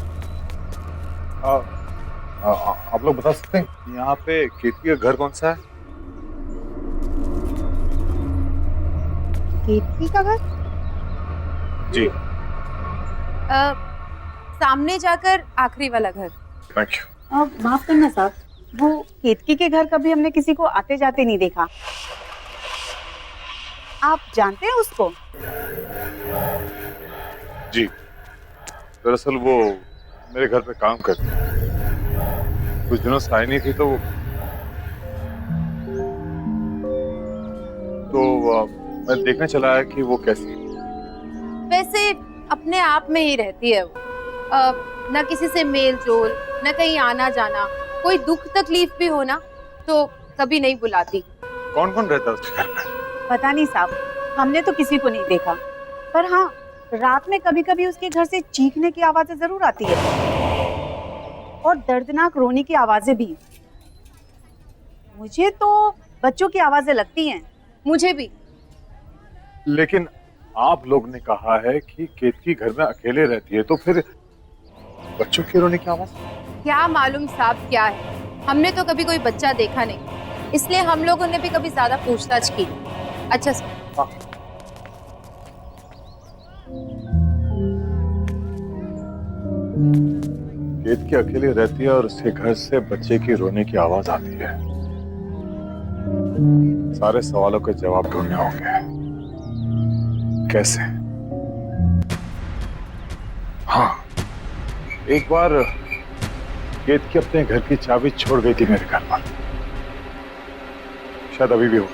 आप लोग बता सकते हैं यहाँ पे केतकी का घर कौन सा है? केतकी का घर? जी। सामने जाकर आखिरी वाला घर। Thank you. माफ करना साहब, वो केतकी के घर कभी हमने किसी को आते जाते नहीं देखा। आप जानते हैं उसको? जी, दरअसल वो मेरे घर पे काम करती है। कुछ दिनों से आई नहीं थी तो मैं देखने चला आया कि वो कैसी है। वैसे अपने आप में ही रहती है वो। न किसी से मेल जोल, न कहीं आना जाना। कोई दुख तकलीफ भी हो ना तो कभी नहीं बुलाती। कौन कौन रहता है उसके घर पे? पता नहीं साहब, हमने तो किसी को नहीं देखा, पर हाँ रात में कभी कभी उसके घर से चीखने की आवाजें जरूर आती है और दर्दनाक रोने की आवाजें भी। मुझे तो बच्चों की आवाजें लगती हैं। मुझे भी। लेकिन आप लोग ने कहा है कि केतकी घर में अकेले रहती है, तो फिर बच्चों की रोने की आवाज? क्या मालूम साहब क्या है, हमने तो कभी कोई बच्चा देखा नहीं, इसलिए हम लोगों ने भी कभी ज्यादा पूछताछ की। अच्छा सर। हाँ। केतकी अकेली रहती है और उसके घर से बच्चे की रोने की आवाज आती है। सारे सवालों के जवाब ढूंढने होंगे। कैसे? हाँ, एक बार केतकी अपने घर की चाबी छोड़ गई थी मेरे घर पर, शायद अभी भी हो।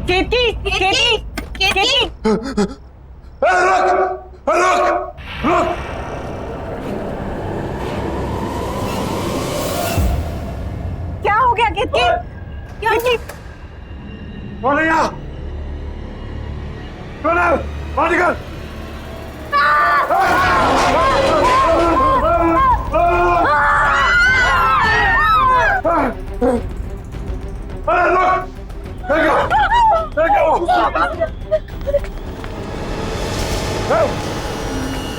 केतकी केतकी केतकी रुक रुक रुक। क्या हो गया केतकी? क्या कौन है यहाँ? कौन है? बाहर निकल। अरे रुक!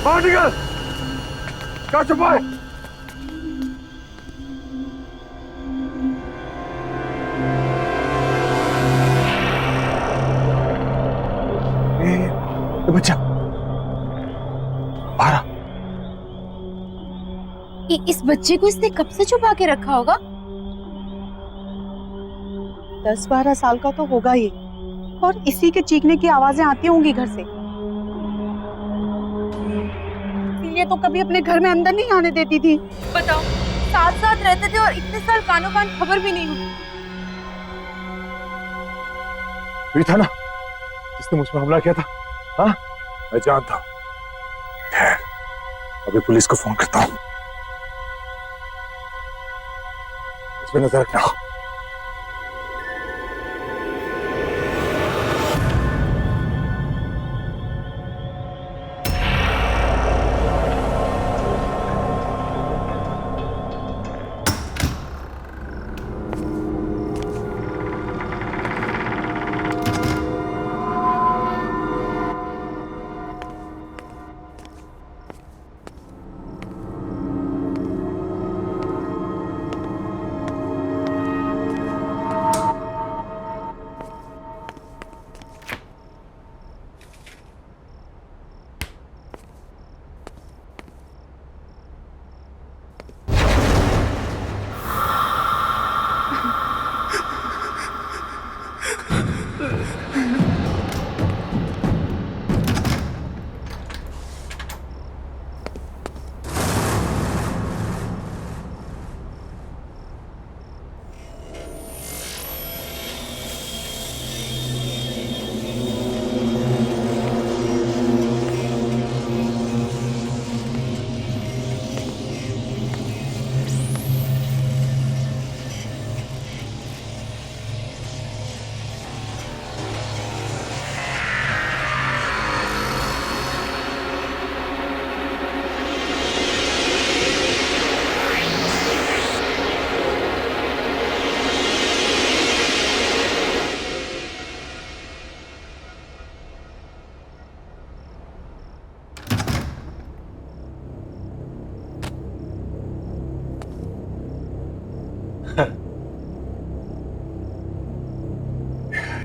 बाहर निकल। क्या छुपा है? ये बच्चा बाहर। इस बच्चे को इसने कब से छुपा के रखा होगा? 10-12 साल का तो होगा ये, और इसी के चीखने की आवाजें आती होंगी घर से। ये तो कभी अपने घर में अंदर नहीं आने देती थी। बताओ, साथ साथ रहते थे और इतने साल कानों कान खबर भी नहीं हुई। ये था ना जिसने मुझ पर हमला किया था? हाँ, मैं जानता हूँ। खैर, अभी पुलिस को फोन करता हूँ। इस पे नजर रखना।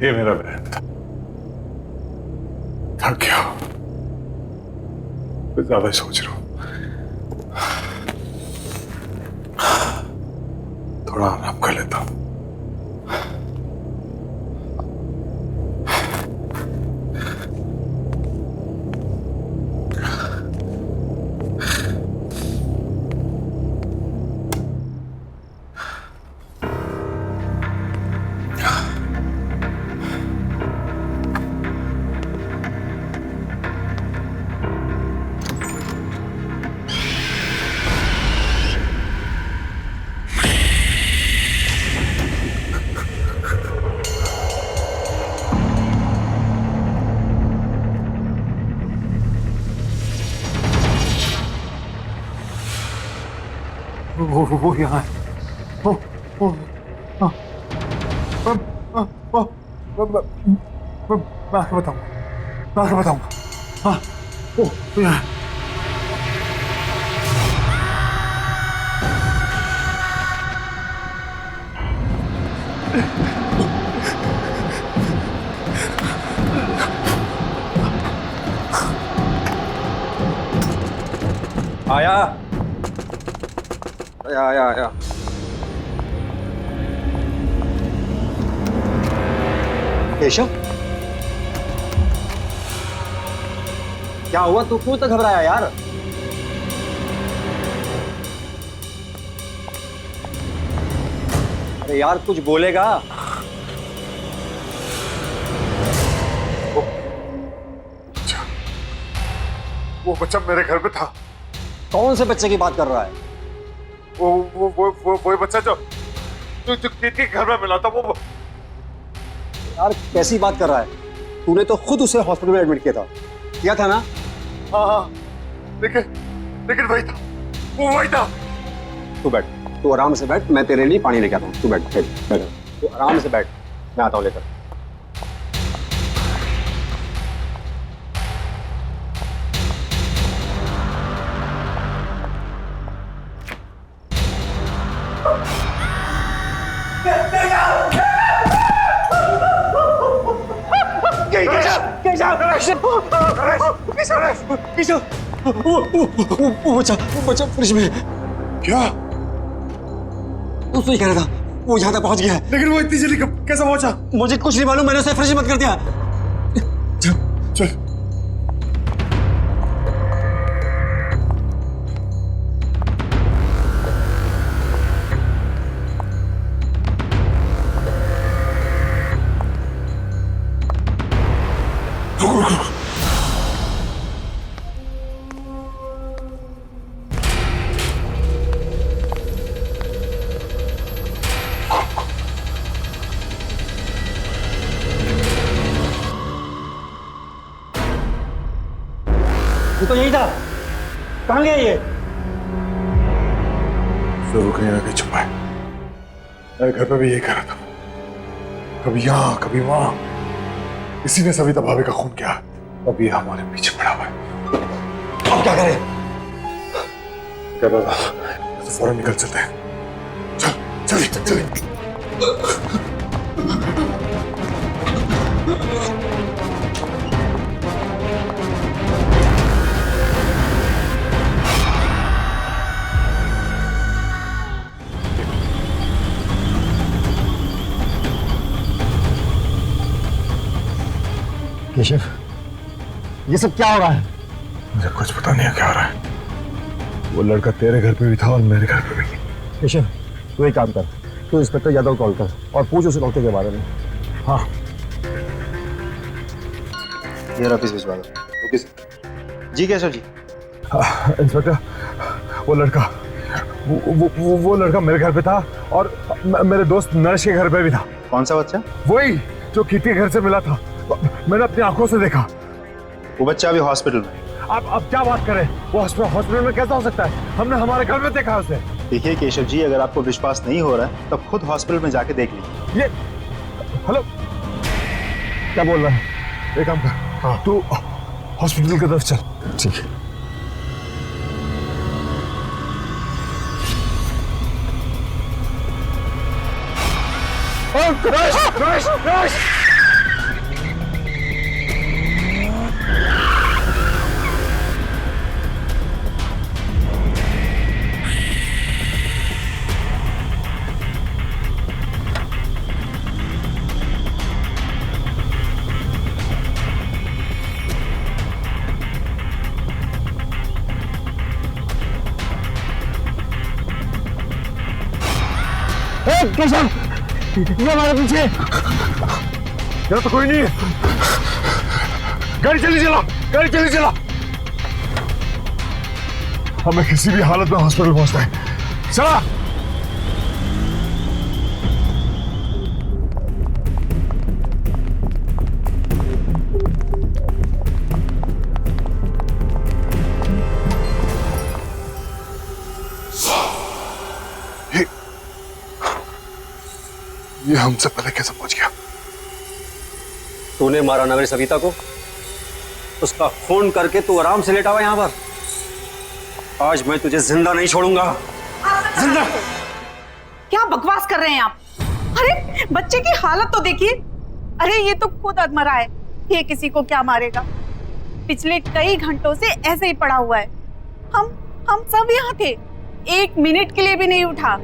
ये मेरा बहन था। थक गया, मैं ज्यादा सोच रहा हूं। थोड़ा आराम कर लेता हूं। वो यहाँ है। मैं आके बताऊंगा। हाँ, वो यहाँ है। आया आया आया। केशव, क्या हुआ? तू क्यों तो घबराया यार? अरे अरे यार कुछ बोलेगा। वो बच्चा मेरे घर पे था। कौन से बच्चे की बात कर रहा है? वो बच्चा जो के घर में मिला था वो। यार कैसी बात कर रहा है? तूने तो खुद उसे हॉस्पिटल में एडमिट किया था ना? हाँ लेकिन वही था, वो वही था। तू बैठ, तू आराम से बैठ, मैं तेरे लिए पानी लेके आता हूँ। तू बैठ, तू आराम से बैठ, मैं आता हूँ लेकर। वो बच्चा फ्रिज में। क्या? तू सही कह रहा था, वो यहाँ तक पहुँच गया है। लेकिन वो इतनी जल्दी कैसे पहुँचा? मुझे कुछ नहीं मालूम, मैंने उसे फ्रिज में बंद कर दिया। चल। तू तो यही था, कहाँ गया ये? जरूर कहीं ना कहीं छुपा है। मेरे घर पे भी यही कर रहा था, कभी यहाँ कभी वहां। इसी ने सविता भाभी का खून किया, अभी हमारे पीछे पड़ा हुआ है। अब क्या करें? कर रहा था तो फौरन निकल चलते हैं। चल। केशव, ये सब क्या हो रहा है? मुझे कुछ पता नहीं है क्या हो रहा है। वो लड़का तेरे घर पे भी था और मेरे घर पे भी। केशव, तू एक काम कर, तू इंस्पेक्टर यादव कॉल कर और पूछ उस डॉक्टर के बारे में। हाँ, ये ऑफिस भिजवा दो। Okay sir. जी केशव जी। इंस्पेक्टर, वो लड़का वो लड़का मेरे घर पे था और मेरे दोस्त नरेश के घर पे भी था। कौन सा बच्चा? वही जो किटी के घर से मिला था, मैंने अपनी आंखों से देखा। वो बच्चा अभी हॉस्पिटल में। अब क्या बात करें, वो हॉस्पिटल में कैसा हो सकता है? हमने हमारे घर में देखा उसे। देखिए केशव जी, अगर आपको विश्वास नहीं हो रहा है तब खुद हॉस्पिटल में जाके देख लीजिए। ये हेलो, क्या बोल रहा है? एक काम कर, हाँ तू हॉस्पिटल की तरफ चल। ठीक है। रश! केशव, ये हमारे पीछे। यहाँ तो कोई नहीं है। गाड़ी जल्दी चला। हमें किसी भी हालत में हॉस्पिटल पहुंचना है। चला। ये हमसे पहले कैसे पहुंच गया? तूने मारा ना मेरी सविता को, उसका फोन करके तू आराम से लेटा हुआ यहाँ पर। आज मैं तुझे जिंदा नहीं छोड़ूंगा। जिंदा? क्या बकवास कर रहे हैं आप? अरे बच्चे की हालत तो देखिए। अरे ये तो खुद अधमरा है, ये किसी को क्या मारेगा? पिछले कई घंटों से ऐसे ही पड़ा हुआ है। हम सब यहाँ थे, 1 मिनट के लिए भी नहीं उठा।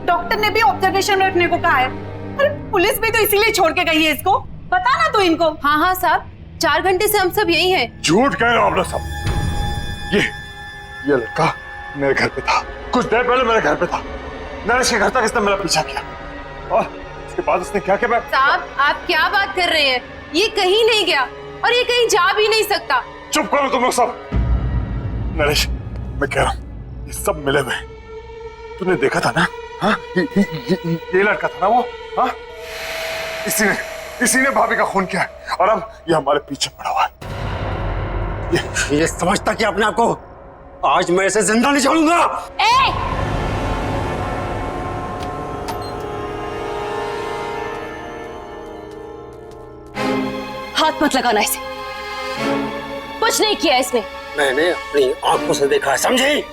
डॉक्टर ने भी ऑब्जर्वेशन में रखने को कहा है। अरे पुलिस भी तो इसीलिए छोड़ के गई है इसको। बता ना तू इनको। हाँ साहब, 4 घंटे से हम सब यही हैं। झूठ कह रहे हो आप लोग सब। ये लड़का मेरे घर पे था, कुछ देर पहले मेरे घर पे था। नरेश के घर तक इसने मेरा पीछा किया। और उसके बाद उसने क्या किया? साहब आप क्या बात कर रहे हैं? ये कहीं नहीं गया और ये कहीं जा भी नहीं सकता। चुप करो तुम लोग सब। नरेश, मैं कह रहा हूँ ये सब मिले हुए हैं। तूने देखा था ना? हाँ, ये लड़का था ना वो? हाँ, इसी ने भाभी का खून किया है और अब ये हमारे पीछे पड़ा हुआ है। ये समझता कि अपने आप को आज मैं इसे जिंदा नहीं छोड़ूंगा। हाथ मत लगाना इसे, कुछ नहीं किया इसने। मैंने अपनी आंखों से देखा है, समझी?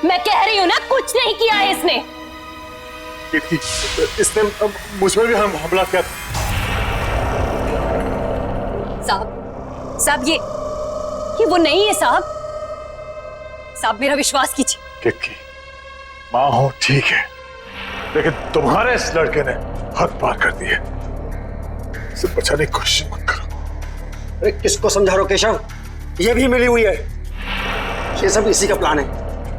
मैं कह रही हूँ ना, कुछ नहीं किया है इसने। इसने मुझ पर भी हमला किया। साहब ये वो नहीं है साहब। साहब मेरा विश्वास कीजिए। किक्की, माँ हो ठीक है, लेकिन तुम्हारे इस लड़के ने हद पार कर दी है। इसे बचाने की कोशिश मत करो। अरे किसको समझा रहे हो केशव? ये भी मिली हुई है। ये सब इसी का प्लान है।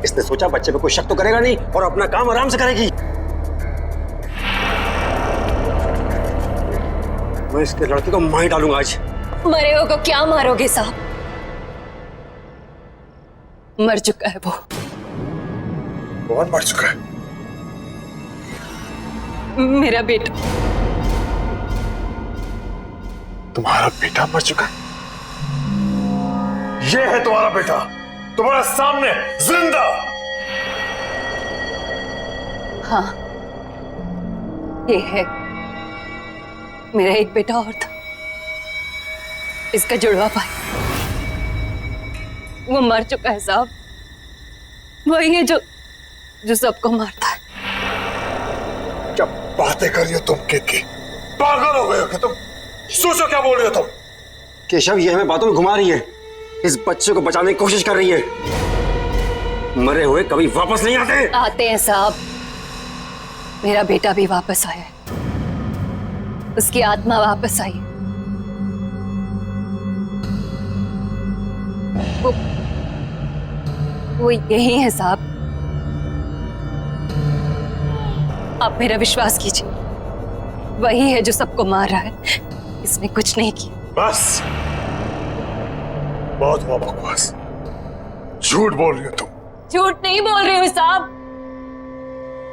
इसने सोचा बच्चे पे कोई शक तो करेगा नहीं और अपना काम आराम से करेगी। मैं इसके लड़के को मार डालूंगा आज। मरे हो को क्या मारोगे साहब? मर चुका है वो। कौन मर चुका है? मेरा बेटा। तुम्हारा बेटा मर चुका है? ये है तुम्हारा बेटा, तुम्हारे सामने जिंदा। हाँ, ये है मेरा एक बेटा और था, इसका जुड़वा भाई। वो मर चुका है साहब। वही है जो सबको मारता है। क्या बातें कर रही हो तुम किक्की? पागल हो गए हो क्या तुम? सोचो क्या बोल रही हो तुम? केशव ये हमें बातों में घुमा रही है। इस बच्चे को बचाने की कोशिश कर रही है। मरे हुए कभी वापस नहीं आते। आते हैं साहब। मेरा बेटा भी वापस आया है, उसकी आत्मा वापस आई है। वो यही है साहब। आप मेरा विश्वास कीजिए, वही है जो सबको मार रहा है। इसने कुछ नहीं किया। बस, बहुत हुआ बकवास। झूठ बोल रही हो तुम। झूठ नहीं बोल रही हूँ साहब,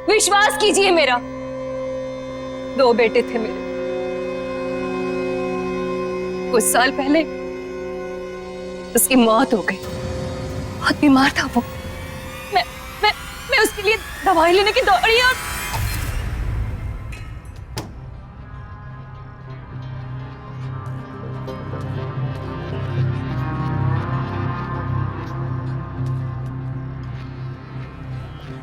विश्वास कीजिए मेरा। 2 बेटे थे मेरे। कुछ साल पहले उसकी मौत हो गई। बहुत बीमार था वो। मैं उसके लिए दवाई लेने की दौड़ी और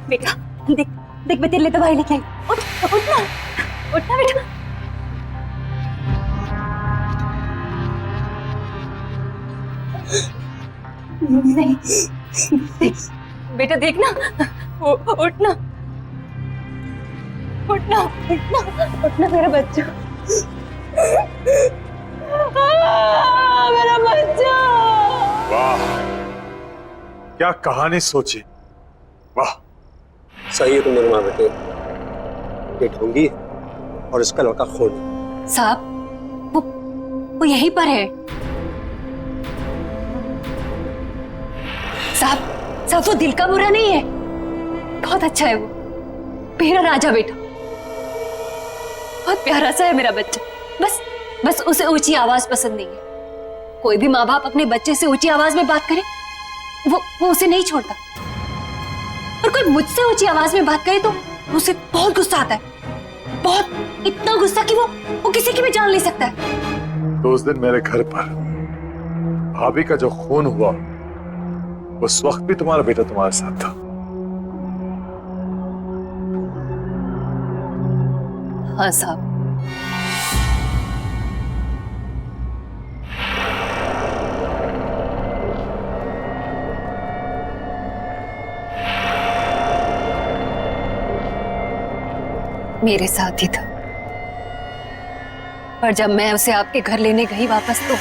बेटा देख मैं तेरे लिए दवाई लेके आई। उठना बेटा। नहीं बेटा देखना, उठना मेरा बच्चा। मेरा बच्चा। वाह, क्या कहानी सोची। वाह, सही है तुम दोनों मां बेटे। ये ढोंगी और इसका लड़का खून। साहब वो यहीं पर है। साहब वो दिल का बुरा नहीं है, बहुत अच्छा है वो। मेरा राजा बेटा, बहुत प्यारा सा है मेरा बच्चा। बस उसे ऊंची आवाज पसंद नहीं है। कोई भी माँ बाप अपने बच्चे से ऊंची आवाज में बात करे वो उसे नहीं छोड़ता। और कोई मुझसे ऊंची आवाज में बात करे तो उसे बहुत गुस्सा आता है। बहुत, इतना गुस्सा कि वो किसी की भी जान ले सकता है। तो उस दिन मेरे घर पर भाभी का जो खून हुआ, उस वक्त भी तुम्हारा बेटा तुम्हारे साथ था। हाँ साहब। मेरे साथ ही था। पर जब मैं उसे आपके घर लेने गई वापस तो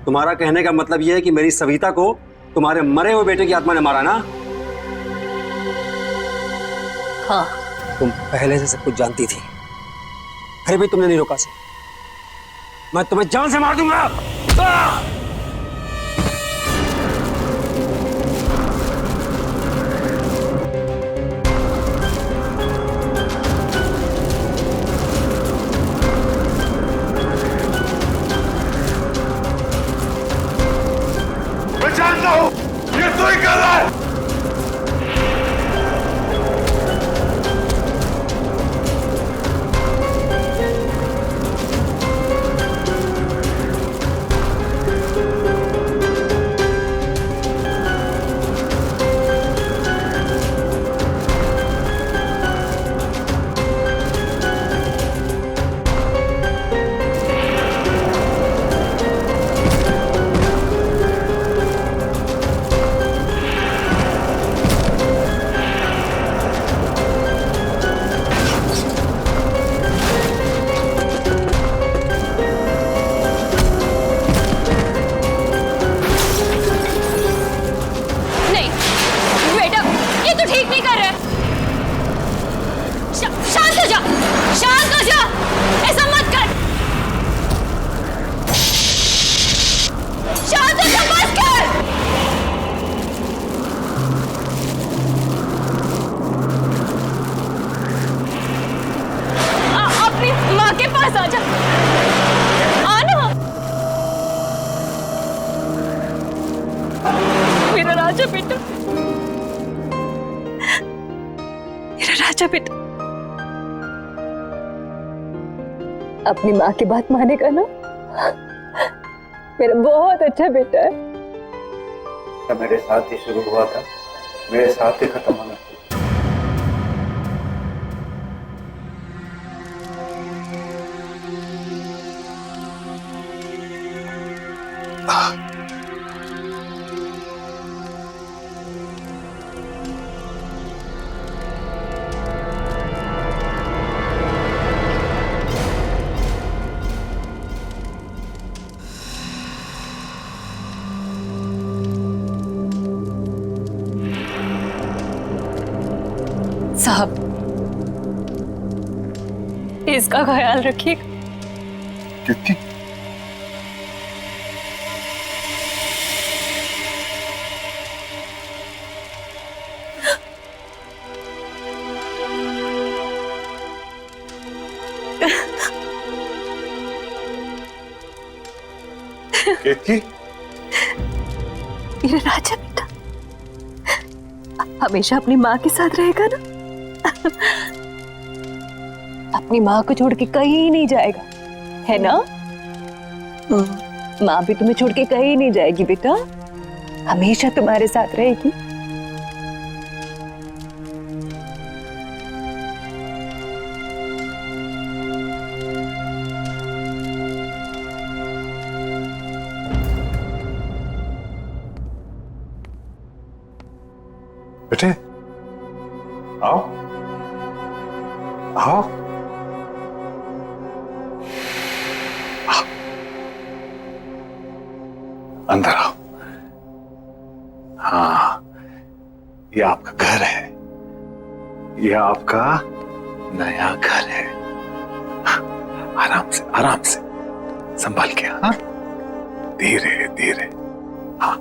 तुम्हारा कहने का मतलब यह है कि मेरी सविता को तुम्हारे मरे हुए बेटे की आत्मा ने मारा ना? हाँ। तुम पहले से सब कुछ जानती थी, फिर भी तुमने नहीं रोका से। मैं तुम्हें जान से मार दूंगा। मैं जानता हूं ये तू ही कर रहा है। राजा बेटा, मेरा राजा बेटा, अपनी माँ की बात मानेगा ना? मेरा बहुत अच्छा बेटा है। मेरे साथ ही शुरू हुआ था, मेरे साथ ही खत्म होना। साहब, इसका ख्याल रखिएगा। कितनी? केतकी, मेरा राजा बेटा हमेशा अपनी माँ के साथ रहेगा ना? अपनी माँ को छोड़ के कहीं नहीं जाएगा, है ना? माँ भी तुम्हें छोड़ के कहीं नहीं जाएगी बेटा, हमेशा तुम्हारे साथ रहेगी। बेटे आओ आओ, अंदर आओ। हाँ, ये आपका घर है, ये आपका नया घर है। आराम से संभाल के। हाँ, धीरे धीरे। हाँ,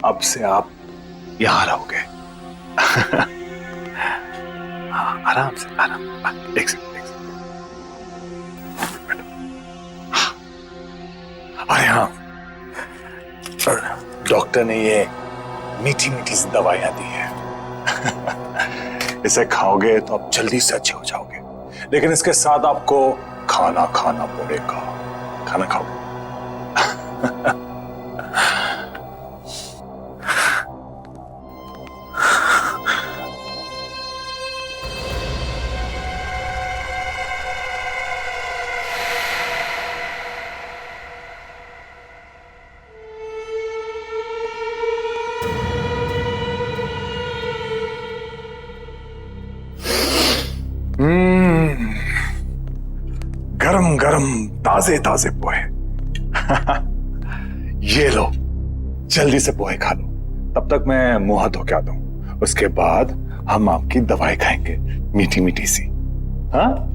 अब से आप यहां रहोगे। हाँ, आराम से। एक सेकंड। अरे हाँ, डॉक्टर ने ये मीठी मीठी सी दवाइयां दी है। इसे खाओगे तो आप जल्दी से अच्छे हो जाओगे, लेकिन इसके साथ आपको खाना खाना पड़ेगा। खाना खाओगे? गरम गरम ताजे ताजे पोहे। ये लो, जल्दी से पोहे खा लो, तब तक मैं मुंह हाथ धो के आता हूं। उसके बाद हम आपकी दवाई खाएंगे, मीठी मीठी सी। हाँ?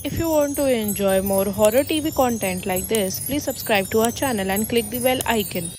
If you want to enjoy more horror TV content like this, please subscribe to our channel and click the bell icon.